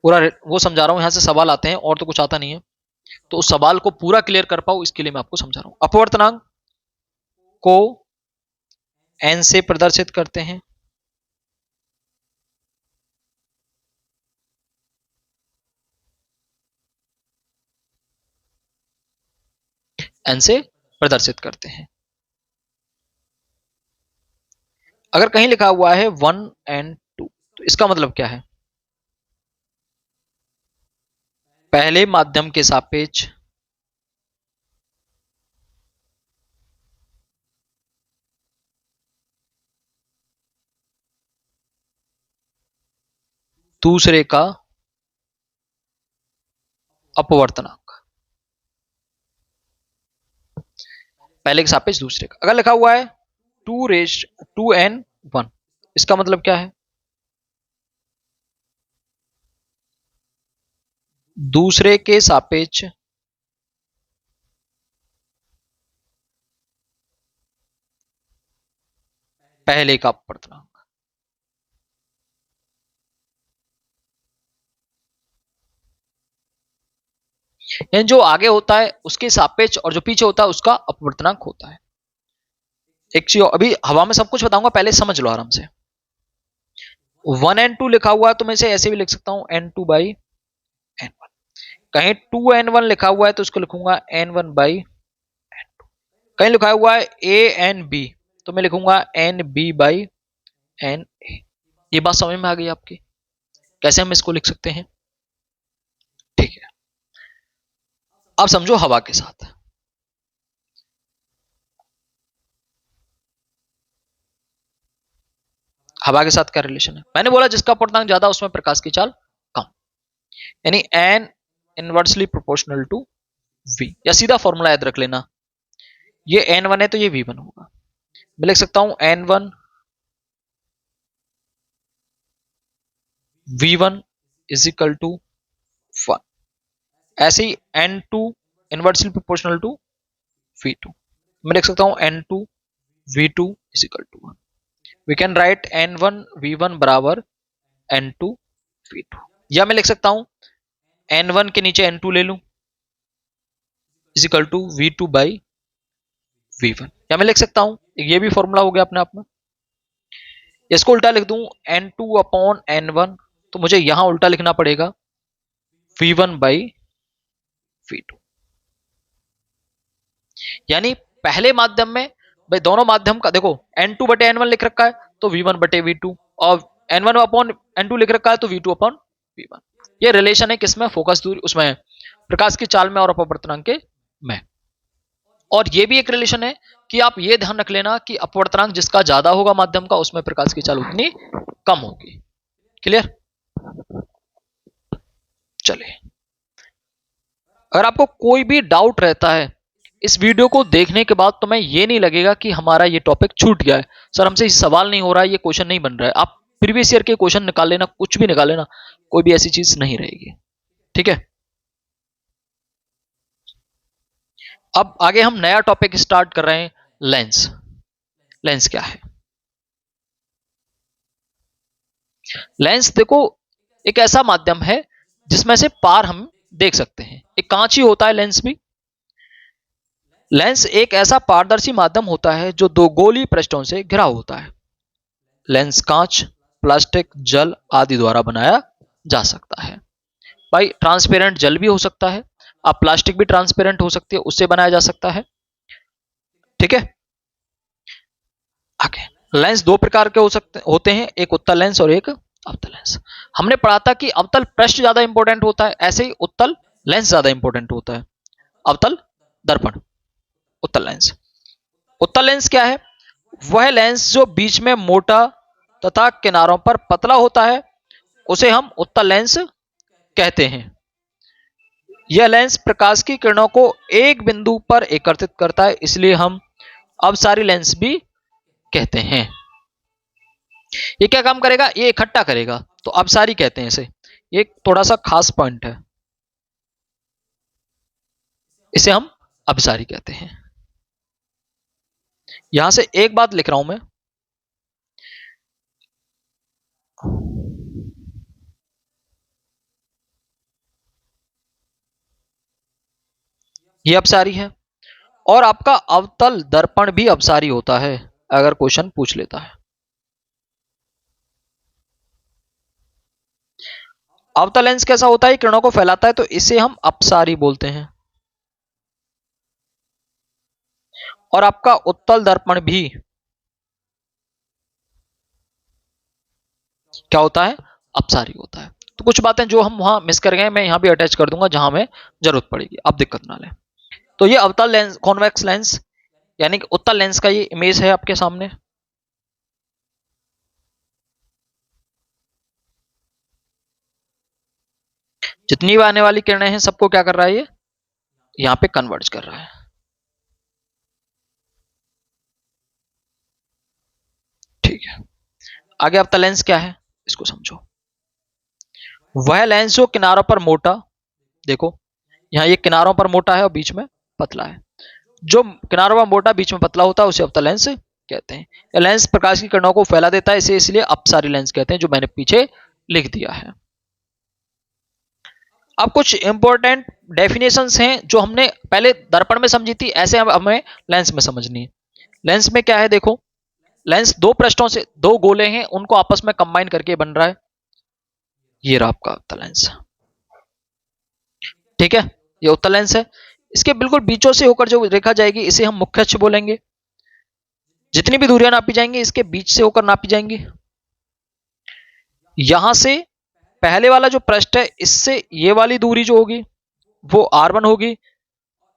S1: पूरा वो समझा रहा हूं, यहां से सवाल आते हैं और तो कुछ आता नहीं है। तो उस सवाल को पूरा क्लियर कर पाओ इसके लिए मैं आपको समझा रहा हूं। अपवर्तनांक को एन से प्रदर्शित करते हैं, एन से प्रदर्शित करते हैं। अगर कहीं लिखा हुआ है 1 and 2 तो इसका मतलब क्या है? पहले माध्यम के सापेक्ष दूसरे का अपवर्तनांक, पहले के सापेक्ष दूसरे का। अगर लिखा हुआ है 2n1 इसका मतलब क्या है? दूसरे के सापेक्ष पहले का अपवर्तनांक। यानी जो आगे होता है उसके सापेक्ष और जो पीछे होता है उसका अपवर्तनांक होता है। एक चीज अभी हवा में सब कुछ बताऊंगा, पहले समझ लो आराम से। 1n2 लिखा हुआ है तो मैं इसे ऐसे भी लिख सकता हूं n2 बाई n1। कहीं 2n1 लिखा हुआ है तो उसको लिखूंगा n1 बाई n2। कहीं लिखा हुआ है a-n-b तो मैं लिखूंगा n-b बाई n-a। ये बात समझ में आ गई आपकी, कैसे हम इसको लिख सकते हैं? ठीक है, अब समझो हवा के साथ। हवा के साथ क्या रिलेशन है? मैंने बोला जिसका अपवर्तनांक ज्यादा उसमें प्रकाश की चाल कम, यानी n inversely proportional to v। या सीधा फॉर्मूला याद रख लेना, ये n1 है तो ये v1 होगा। मैं लिख सकता हूं n1 v1 is equal to 1। ऐसे ही n2 inversely proportional to v2। मैं लिख सकता हूं n2 v2 is equal to 1। We can write n1 v1 बराबर n2 v2। या मैं लिख सकता हूं n1 के नीचे n2 ले लूं is equal to v2 by v1। या मैं लिख सकता हूं, ये भी फॉर्मूला हो गया अपने आप में। इसको उल्टा लिख दूं n2 अपॉन n1 तो मुझे यहां उल्टा लिखना पड़ेगा v1 बाई v2। यानी पहले माध्यम में भाई दोनों माध्यम का देखो n2 बटे n1 लिख रखा है तो v1 बटे v2, और n1 अपॉन n2 लिख रखा है तो v2 अपॉन v1। ये रिलेशन है किसमें? फोकस दूरी उसमें, प्रकाश की चाल में और अपवर्तनांक के में। और ये भी एक रिलेशन है कि आप ये ध्यान रख लेना कि अपवर्तनांक जिसका ज्यादा होगा माध्यम का उसमें प्रकाश की चाल उतनी कम होगी। क्लियर? चलिए, अगर आपको कोई भी डाउट रहता है इस वीडियो को देखने के बाद तो मैं ये नहीं लगेगा कि हमारा ये टॉपिक छूट गया है, सर हमसे सवाल नहीं हो रहा है, ये क्वेश्चन नहीं बन रहा है, आप प्रीवियस ईयर के क्वेश्चन निकाल लेना, कुछ भी निकाल लेना, कोई भी ऐसी चीज नहीं रहेगी। ठीक है, अब आगे हम नया टॉपिक स्टार्ट कर रहे हैं, लेंस। लेंस क्या है? लेंस देखो एक ऐसा माध्यम है जिसमें से पार हम देख सकते हैं। एक कांच ही होता है लेंस भी। लेंस एक ऐसा पारदर्शी माध्यम होता है जो दो गोलीय पृष्ठों से घिरा होता है। लेंस कांच, प्लास्टिक, जल आदि द्वारा बनाया जा सकता है। भाई ट्रांसपेरेंट जल भी हो सकता है, अब प्लास्टिक भी ट्रांसपेरेंट हो सकती है, उससे बनाया जा सकता है। ठीक है, आगे लेंस दो प्रकार के होते हैं, एक उत्तल लेंस और एक अवतल लेंस। हमने पढ़ा था कि अवतल पृष्ठ ज्यादा इंपॉर्टेंट होता है, ऐसे ही उत्तल लेंस ज्यादा इंपॉर्टेंट होता है। अवतल दर्पण, उत्तल लेंस। उत्तल लेंस क्या है? वह लेंस जो बीच में मोटा तथा किनारों पर पतला होता है उसे हम उत्तल लेंस कहते हैं। यह लेंस प्रकाश की किरणों को एक बिंदु पर एकत्रित करता है, इसलिए हम अपसारी लेंस भी कहते हैं। ये क्या काम करेगा? ये इकट्ठा करेगा तो अपसारी कहते हैं इसे। ये थोड़ा सा खास पॉइंट है, इसे हम अपसारी कहते हैं। यहां से एक बात लिख रहा हूं मैं, ये अपसारी है। और आपका अवतल दर्पण भी अपसारी होता है अगर क्वेश्चन पूछ लेता है। अवतल लेंस कैसा होता है? किरणों को फैलाता है तो इसे हम अपसारी बोलते हैं। और आपका उत्तल दर्पण भी क्या होता है? अपसारी होता है। तो कुछ बातें जो हम वहां मिस कर गए मैं यहां भी अटैच कर दूंगा जहां में जरूरत पड़ेगी, अब दिक्कत ना ले। तो ये अवतल लेंस, कॉन्वेक्स लेंस यानी कि उत्तल लेंस का ये इमेज है आपके सामने। जितनी भी आने वाली किरणें हैं सबको क्या कर रहा है? ये यहां पे कन्वर्ज कर रहा है। ठीक है, आगे अवतल लेंस क्या है इसको समझो। वह लेंस जो किनारों पर मोटा, देखो यहां ये किनारों पर मोटा है और बीच में पतला है, जो किनारों पर मोटा बीच में पतला होता है उसे अवतल लेंस कहते हैं। यह लेंस प्रकाश की किरणों को फैला देता है, इसे इसलिए अपसारी लेंस कहते हैं, जो मैंने पीछे लिख दिया है। अब कुछ इंपॉर्टेंट डेफिनेशंस हैं जो हमने पहले दर्पण में समझी थी, ऐसे अब हमें लेंस में समझनी है। लेंस में क्या है, देखो लेंस दो पृष्ठों से दो गोले हैं, उनको आपस में कंबाइन करके बन रहा है। ये रहा आपका उत्तल लेंस, ठीक है, ये उत्तल लेंस है। इसके बिल्कुल बीचों से होकर जो रेखा जाएगी इसे हम मुख्य अक्ष बोलेंगे। जितनी भी दूरियां नापी जाएंगी इसके बीच से होकर नापी जाएंगी। यहां से पहले वाला जो पृष्ठ है इससे ये वाली दूरी जो होगी वो R1 होगी,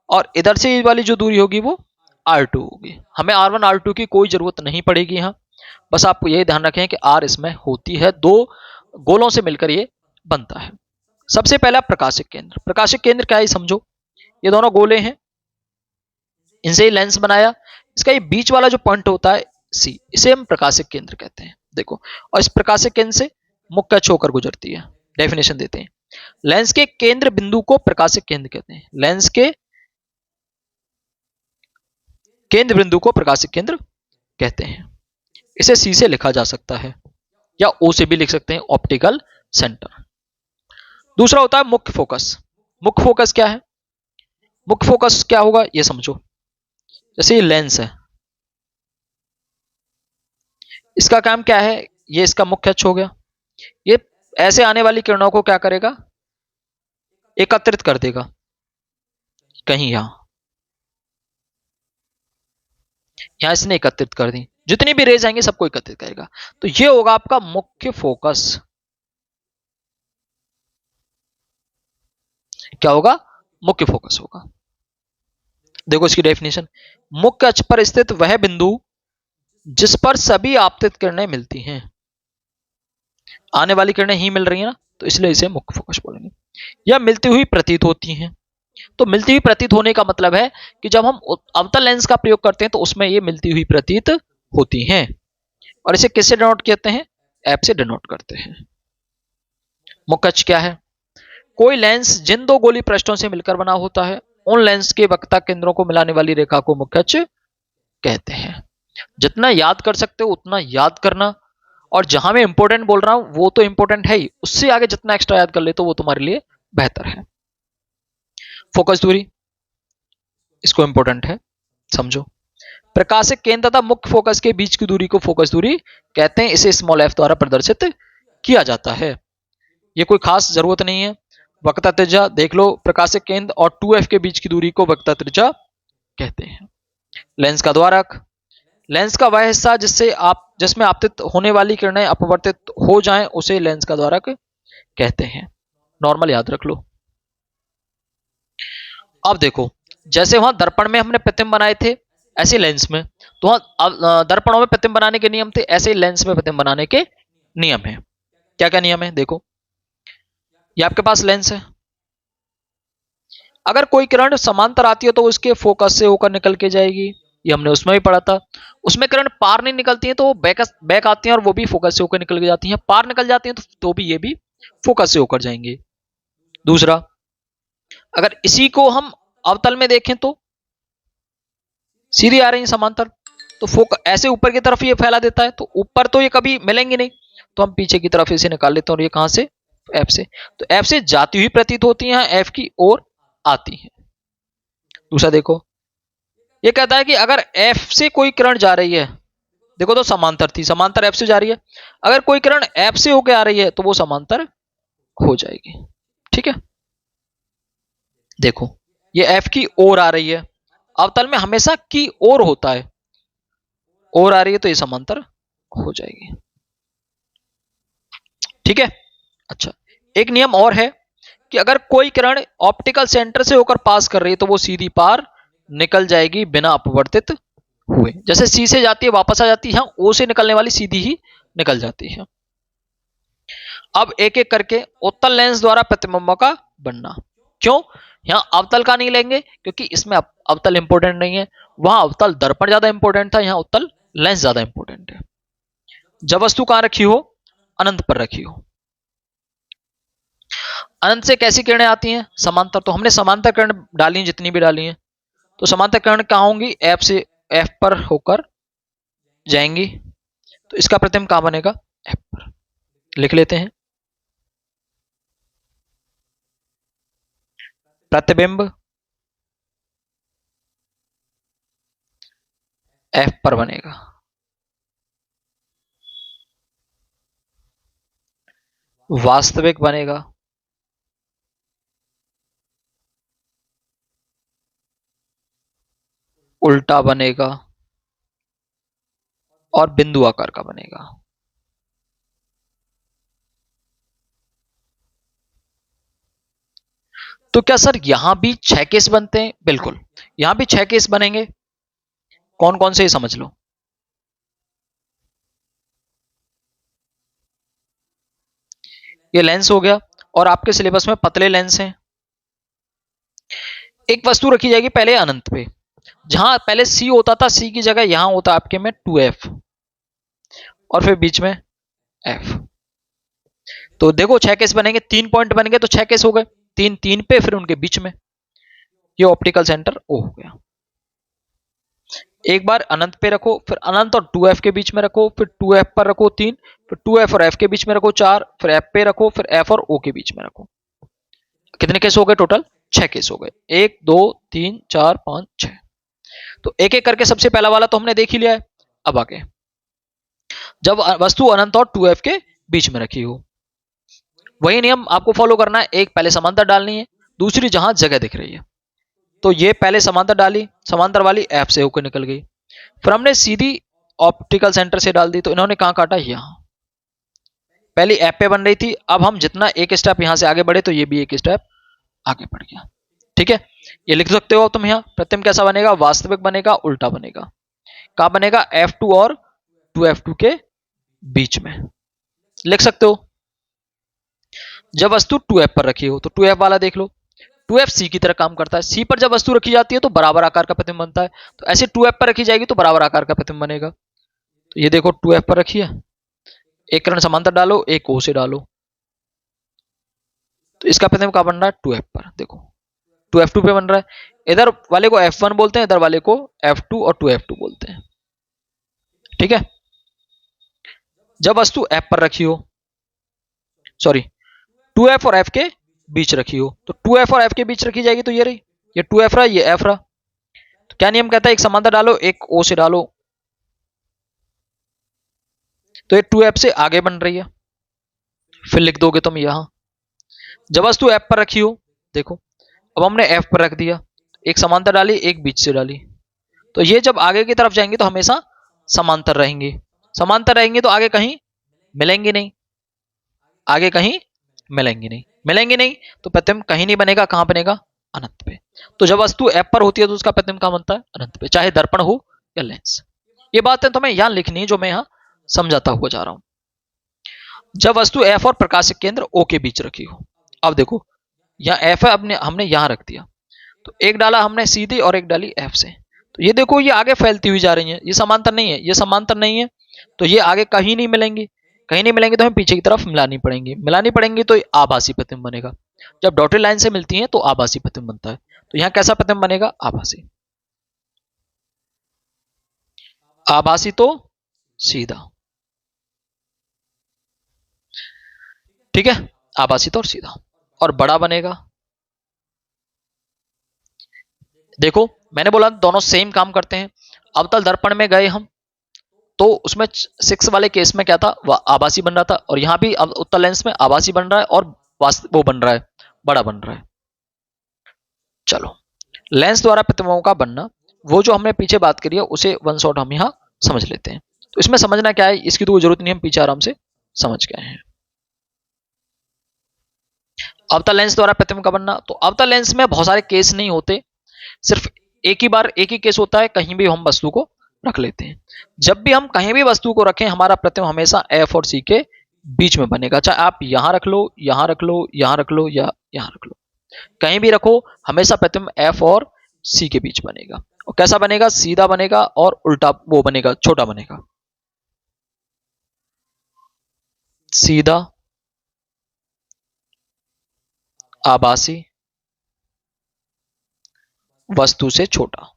S1: और इधर से ये वाली जो दूरी होगी वो R2 होगी। हमें R1 R2 की कोई जरूरत नहीं पड़ेगी यहाँ, बस आपको यही ध्यान रखें कि R इसमें होती है, दो गोलों से मिलकर ये बनता है। सबसे पहला प्रकाशिक केंद्र। प्रकाशिक केंद्र क्या है समझो, ये दोनों गोले हैं, इनसे लेंस बनाया, इसका ये बीच वाला जो पॉइंट होता है C, इसे हम प्रकाशिक केंद्र कहते हैं। देखो, और इस प्रकाशिक केंद्र से मुख्य अक्ष होकर गुजरती है। डेफिनेशन देते हैं, लेंस के केंद्र बिंदु को प्रकाशिक केंद्र कहते हैं। लेंस के केंद्र बिंदु को प्रकाशिक केंद्र कहते हैं। इसे C से लिखा जा सकता है या O से भी लिख सकते हैं, ऑप्टिकल सेंटर। दूसरा होता है मुख्य फोकस। मुख्य फोकस क्या है, मुख्य फोकस क्या होगा ये समझो। जैसे ये लेंस है, इसका काम क्या है, ये इसका मुख्य अक्ष हो गया। ये ऐसे आने वाली किरणों को क्या करेगा, एकत्रित कर देगा कहीं यहां इसने एकत्रित कर दी, जितनी भी रेज आएंगे सबको एकत्रित करेगा। तो ये होगा आपका मुख्य फोकस। क्या होगा, मुख्य फोकस होगा। देखो इसकी डेफिनेशन, मुख्य अक्ष पर स्थित वह बिंदु जिस पर सभी आपतित किरणें मिलती हैं। आने वाली किरणें ही मिल रही है ना, तो इसलिए इसे मुख्य फोकस बोलेंगे। या मिलती हुई प्रतीत होती हैं। तो मिलती हुई प्रतीत होने का मतलब है कि जब हम अवतल लेंस का प्रयोग करते हैं तो उसमें ये मिलती हुई प्रतीत होती हैं। और इसे किससे डिनोट करते हैं, एफ से डिनोट करते हैं। मुख्य अक्ष क्या है, कोई लेंस जिन दो गोली पृष्ठों से मिलकर बना होता है उन लेंस के वक्रता केंद्रों को मिलाने वाली रेखा को मुख्य अक्ष कहते हैं। जितना याद कर सकते हो उतना याद करना, और जहां मैं इंपॉर्टेंट बोल रहा हूं वो तो इंपॉर्टेंट है ही, उससे आगे जितना एक्स्ट्रा याद कर ले तो वो तुम्हारे लिए बेहतर है। फोकस दूरी, इसको इंपॉर्टेंट है समझो। प्रकाशिक केंद्र तथा मुख्य फोकस के बीच की दूरी को फोकस दूरी कहते हैं। इसे स्मॉल एफ द्वारा प्रदर्शित किया जाता है। ये कोई खास जरूरत नहीं है। वक्रता त्रिज्या देख लो, प्रकाशिक केंद्र और 2f के बीच की दूरी को वक्रता त्रिज्या कहते हैं। लेंस का द्वारक, लेंस का वह हिस्सा जिसमें आपतित होने वाली किरणें अपवर्तित हो जाएं उसे लेंस का द्वारक कहते हैं। नॉर्मल याद रख लो। अब देखो, जैसे वहां दर्पण में हमने प्रतिबिंब बनाए थे ऐसे लेंस में, तो वहां दर्पणों में प्रतिबिंब बनाने के नियम थे, ऐसे ही लेंस में प्रतिबिंब बनाने के नियम है। क्या क्या नियम है देखो, ये आपके पास लेंस है, अगर कोई किरण समांतर आती है तो उसके फोकस से होकर निकल के जाएगी, ये हमने उसमें भी पढ़ा था। उसमें किरण पार नहीं निकलती है तो वो बैक आती हैं और वो भी फोकस से होकर निकल के जाती हैं। पार निकल जाती हैं तो भी ये भी फोकस से होकर जाएंगे। दूसरा, अगर इसी को हम अवतल में देखें तो सीधी आ रही है समांतर, तो फोकस ऐसे ऊपर की तरफ ये फैला देता है, तो ऊपर तो ये कभी मिलेंगे नहीं, तो हम पीछे की तरफ इसे निकाल लेते हैं। और ये कहां से, एफ से, तो एफ से जाती हुई प्रतीत होती है, एफ की ओर आती है। दूसरा देखो, ये कहता है कि अगर एफ से कोई किरण जा रही है, देखो तो समांतर थी, समांतर एफ से जा रही है, अगर कोई किरण एफ से होकर आ रही है तो वो समांतर हो जाएगी। ठीक है, देखो ये एफ की ओर आ रही है, अवतल में हमेशा की ओर होता है, ओर आ रही है तो ये समांतर हो जाएगी। ठीक है, अच्छा एक नियम और है कि अगर कोई किरण ऑप्टिकल सेंटर से होकर पास कर रही है तो वो सीधी पार निकल जाएगी बिना अपवर्तित हुए। जैसे सी से जाती है वापस आ जाती है, ओ से निकलने वाली सीधी ही निकल जाती है। अब एक एक करके उत्तल लेंस द्वारा प्रतिबिंबों का बनना। क्यों, यहां अवतल का नहीं लेंगे क्योंकि इसमें अवतल इंपॉर्टेंट नहीं है, वहां अवतल दर्पण ज्यादा इंपॉर्टेंट था, यहां उत्तल लेंस ज्यादा इंपॉर्टेंट है। जब वस्तु कहां रखी हो, अनंत पर रखी हो। अनंत से कैसी किरणें आती हैं, समांतर, तो हमने समांतर किरण डाली जितनी भी डाली हैं, तो समांतर किरण कहां होंगी, एफ से एफ पर होकर जाएंगी, तो इसका प्रतिबिंब कहां बनेगा, एफ पर। लिख लेते हैं, प्रतिबिंब एफ पर बनेगा। वास्तविक बनेगा उल्टा बनेगा और बिंदु आकार का बनेगा। तो क्या सर यहां भी 6 केस बनते हैं? बिल्कुल, यहां भी 6 केस बनेंगे। कौन कौन से, समझ लो। ये लेंस हो गया, और आपके सिलेबस में पतले लेंस हैं। एक वस्तु रखी जाएगी पहले अनंत पे, जहां पहले सी होता था, सी की जगह यहां होता आपके में 2f, और फिर बीच में f। तो देखो 6 केस बनेंगे, 3 पॉइंट बनेंगे तो 6 केस हो गए, 3 3 पे, फिर उनके बीच में ये ऑप्टिकल सेंटर ओ हो गया। एक बार अनंत पे रखो, फिर अनंत और 2f के बीच में रखो, फिर 2f पर रखो 3, फिर 2f और f के बीच में रखो 4, फिर f पे रखो, फिर f और o के बीच में रखो। कितने केस हो गए टोटल? 6 केस हो गए। 1 2 3 4 5 6। तो एक एक करके सबसे पहला वाला तो हमने देख ही लिया है। अब आगे, जब वस्तु अनंत और 2f के बीच में रखी हो, वही नियम आपको फॉलो करना है। एक पहले समांतर डालनी है, दूसरी जहां जगह दिख रही है। तो ये पहले समांतर डाली, समांतर वाली एफ से होकर निकल गई, फिर हमने सीधी ऑप्टिकल सेंटर से डाल दी, तो इन्होंने कहां काटा? यहां। पहली एफ पे बन रही थी, अब हम जितना एक स्टेप यहां से आगे बढ़े तो ये भी एक स्टेप आगे बढ़ गया। ठीक है, ये लिख सकते हो तुम। यहां प्रतिबिंब कैसा बनेगा? वास्तविक बनेगा, उल्टा बनेगा। कहां बनेगा? F2 और 2F2 के बीच में लिख सकते हो। जब वस्तु 2F पर रखी हो, तो 2F वाला देख लो, 2F C की तरह काम करता है। C पर जब वस्तु रखी जाती है तो बराबर आकार का प्रतिबिंब बनता है, तो ऐसे 2F पर रखी जाएगी तो बराबर आकार का प्रतिबिंब बनेगा। तो ये देखो 2F पर रखी है, एक किरण समांतर डालो, एक O से डालो, तो इसका प्रतिबिंब कहां बन रहा है? 2F पर। देखो 2F2 पे बन रहा है। इधर वाले को F1 बोलते हैं, इधर वाले को F2 और 2F2 बोलते हैं। ठीक है, जब वस्तु F पर रखी हो, सॉरी 2F और F के बीच रखी हो, तो 2F और F के बीच रखी जाएगी, तो ये रही, ये 2F रहा, ये F रहा। तो क्या नियम कहता है? एक समांतर डालो, एक O से डालो, तो ये 2F से आगे बन रही है। फिर लिख दोगे तुम यहां, जब वस्तु F पर रखी हो, देखो अब हमने F पर रख दिया, एक समांतर डाली, एक बीच से डाली, तो ये जब आगे की तरफ जाएंगे तो हमेशा समांतर रहेंगे। समांतर रहेंगे तो आगे कहीं मिलेंगे नहीं, आगे कहीं मिलेंगे नहीं, मिलेंगे नहीं, तो प्रतिबिंब कहीं नहीं बनेगा। कहां बनेगा? अनंत पे। तो जब वस्तु F पर होती है तो उसका प्रतिबिंब कहां बनता है? अनंत पे, चाहे दर्पण हो या लेंस। ये बातें तुम्हें यहां लिखनी है जो मैं यहां समझाता हुआ जा रहा हूं। जब वस्तु F और प्रकाशिक केंद्र O के बीच रखी हो, अब देखो यहाँ F है, हमने यहां रख दिया, तो एक डाला हमने सीधी और एक डाली F से, तो ये देखो ये आगे फैलती हुई जा रही है, ये समांतर नहीं है, ये समांतर नहीं है, तो ये आगे कहीं नहीं मिलेंगी। कहीं नहीं मिलेंगे तो हमें पीछे की तरफ मिलानी पड़ेंगी, मिलानी पड़ेंगी तो आभासी प्रतिबिंब बनेगा। जब डॉटेड लाइन से मिलती हैं तो आभासी प्रतिबिंब बनता है। तो यहाँ कैसा प्रतिबिंब बनेगा? आभासी। आभासी तो सीधा, ठीक है, आभासी तो और सीधा। और बड़ा बनेगा, देखो मैंने बोला दोनों सेम काम करते हैं। अवतल दर्पण में गए हम, तो उसमें 6 वाले केस में क्या था? वह आभासी बन रहा था, और यहां भी अब उत्तल लेंस में आभासी बन रहा है और वो बन रहा है, बड़ा बन रहा है। चलो, लेंस द्वारा प्रतिबिंबों का बनना, वो जो हमने पीछे बात करी है उसे वन शॉट हम यहां समझ लेते हैं। तो इसमें समझना क्या है, इसकी तो जरूरत नहीं, हम पीछे आराम से समझ गए हैं। अवतल लेंस द्वारा प्रतिबिंब का बनना, तो अवतल लेंस में बहुत सारे केस नहीं होते, सिर्फ एक ही बार एक ही केस होता है, कहीं भी हम वस्तु को रख लेते हैं। जब भी हम कहीं भी वस्तु को रखें, हमारा प्रतिबिंब हमेशा F और C के बीच में बनेगा। चाहे आप यहां रख लो, यहां रख लो, यहां रख लो, या यहां रख लो, कहीं भी रखो, हमेशा प्रतिबिंब F और C के बीच बनेगा। और कैसा बनेगा? सीधा बनेगा और उल्टा वो बनेगा, छोटा बनेगा। सीधा, आभासी, वस्तु से छोटा,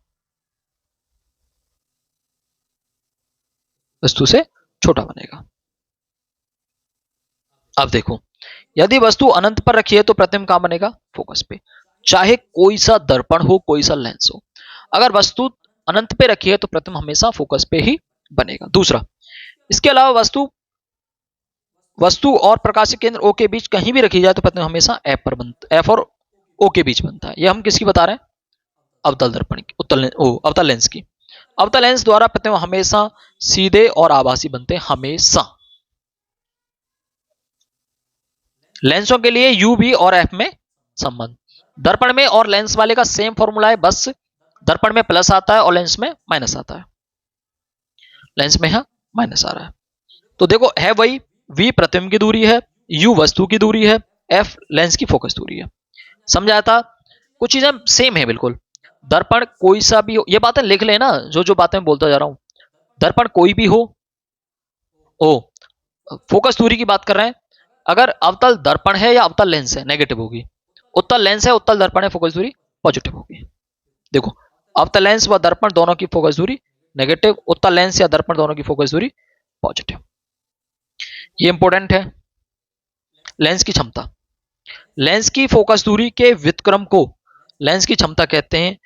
S1: वस्तु से छोटा बनेगा। अब देखो, यदि वस्तु अनंत पर रखी है तो प्रतिबिंब कहां बनेगा? फोकस पे। चाहे कोई सा दर्पण हो, कोई सा लेंस हो। अगर वस्तु अनंत पे रखी है तो प्रतिबिंब हमेशा फोकस पे ही बनेगा। दूसरा, इसके अलावा वस्तु और प्रकाशिक केंद्र ओ के बीच कहीं भी रखी जाए तो प्रतिबिंब हमेशा एफ और ओ के बीच बनता है। यह हम किसकी बता रहे हैं? अवतल दर्पण की, अवतल लेंस की। अवतल लेंस द्वारा प्रतिबिंब हमेशा सीधे और आभासी बनते हैं, हमेशा। लेंसों के लिए यू, वी और एफ में संबंध। दर्पण में और लेंस वाले का सेम फॉर्मूला है, बस दर्पण में प्लस आता है और लेंस में माइनस आता है। लेंस में यहां माइनस आ रहा है, तो देखो है वही। वी प्रतिबिंब की दूरी है, यू वस्तु की दूरी है, एफ लेंस की फोकस दूरी है। समझा था? कुछ चीजें सेम है बिल्कुल। दर्पण कोई सा भी हो, ये बातें लिख लेना जो जो बातें मैं बोलता जा रहा हूं। दर्पण कोई भी हो, ओ फोकस दूरी की बात कर रहे हैं। अगर अवतल दर्पण है या अवतल लेंस है, नेगेटिव होगी। उत्तल लेंस है, उत्तल दर्पण है, फोकस दूरी पॉजिटिव होगी। देखो, अवतल लेंस व दर्पण दोनों की फोकस दूरी नेगेटिव, उत्तल लेंस या दर्पण दोनों की फोकस दूरी पॉजिटिव। ये इंपॉर्टेंट है। लेंस की क्षमता, लेंस की फोकस दूरी के व्युत्क्रम को लेंस की क्षमता कहते हैं।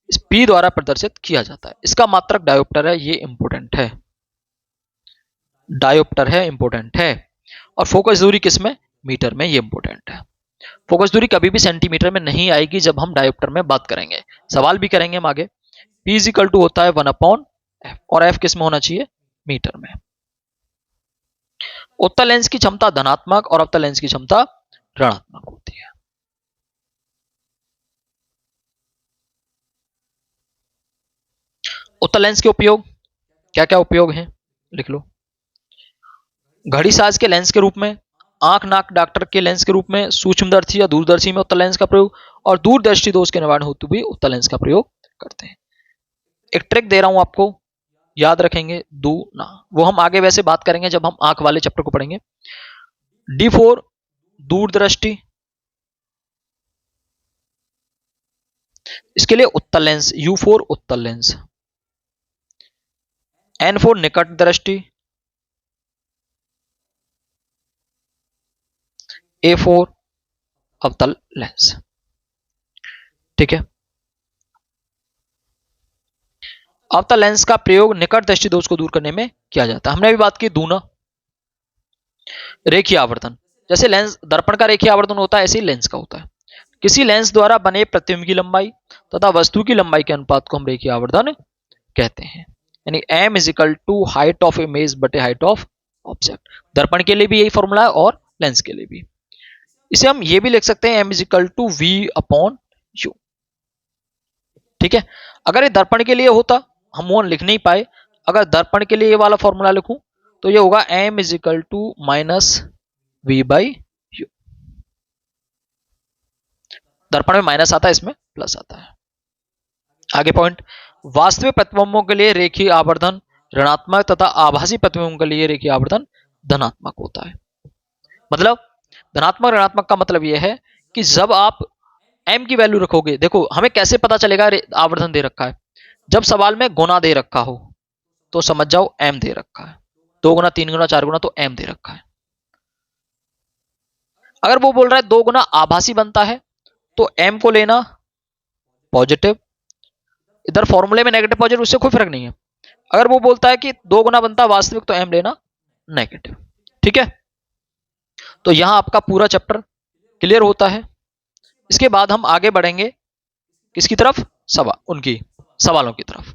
S1: इस P द्वारा प्रदर्शित किया जाता है। इसका मात्रक डायोप्टर है, ये इंपॉर्टेंट है। डायोप्टर है, इंपॉर्टेंट है। और फोकस दूरी किसमें? मीटर में, ये इंपॉर्टेंट है। फोकस दूरी कभी भी सेंटीमीटर में नहीं आएगी जब हम डायोप्टर में बात करेंगे। सवाल भी करेंगे हम आगे। P इक्वल टू होता है 1/f और f किस में होना चाहिए? मीटर में। उत्तल लेंस की क्षमता धनात्मक और अवतल लेंस की क्षमता ऋणात्मक होती है। उत्तल लेंस के उपयोग क्या क्या उपयोग हैं, लिख लो। घड़ी साज के लेंस के रूप में, आंख नाक डॉक्टर के लेंस के रूप में, सूक्ष्मदर्शी या दूरदर्शी में उत्तल लेंस का प्रयोग, और दूरदृष्टि दोष के निवारण हेतु भी उत्तल लेंस का प्रयोग करते हैं। एक ट्रिक दे रहा हूं आपको, याद रखेंगे। ना वो हम आगे वैसे बात करेंगे जब हम आंख वाले चैप्टर को पढ़ेंगे। D4 दूरदृष्टि, इसके लिए उत्तल लेंस। U4 उत्तल लेंस। N4 निकट दृष्टि। A4 अवतल लेंस। ठीक है। अवतल लेंस का प्रयोग निकट दृष्टि दोष को दूर करने में किया जाता है। हमने अभी बात की दूना। रेखीय आवर्धन, जैसे लेंस दर्पण का रेखीय आवर्धन होता है, ऐसे ही लेंस का होता है। किसी लेंस द्वारा बने प्रतिबिंब की लंबाई तथा वस्तु की लंबाई के अनुपात को हम रेखीय आवर्धन कहते हैं। यानी m is equal to height of image बटे हाइट ऑफ ऑब्जेक्ट। दर्पण के लिए भी यही फॉर्मूला है और लेंस के लिए भी। इसे हम ये भी लिख सकते हैं m is equal to v upon u। ठीक है। अगर ये दर्पण के लिए होता, हम वन लिख नहीं पाए, अगर दर्पण के लिए ये वाला फॉर्मूला लिखूं तो ये होगा m is equal to minus v by u. दर्पण में माइनस आता है, इसमें प्लस आता है। आगे पॉइंट, वास्तविक प्रतिबिंबों के लिए रेखीय आवर्धन ऋणात्मक तथा आभासी प्रतिबिंबों के लिए रेखीय आवर्धन धनात्मक होता है। मतलब धनात्मक ऋणात्मक का मतलब यह है कि जब आप m की वैल्यू रखोगे, देखो हमें कैसे पता चलेगा आवर्धन दे रखा है? जब सवाल में गुना दे रखा हो तो समझ जाओ m दे रखा है। 2 गुना 3 गुना 4 गुना तो m दे रखा है। अगर वो बोल रहा है 2 गुना आभासी बनता है तो m को लेना पॉजिटिव, इधर फॉर्मूले में नेगेटिव पॉजिटिव, उससे कोई फर्क नहीं है। अगर वो बोलता है कि 2 गुना बनता है वास्तविक तो m लेना नेगेटिव। ठीक है। तो यहां आपका पूरा चैप्टर क्लियर होता है। इसके बाद हम आगे बढ़ेंगे किसकी तरफ? उनकी सवालों की तरफ।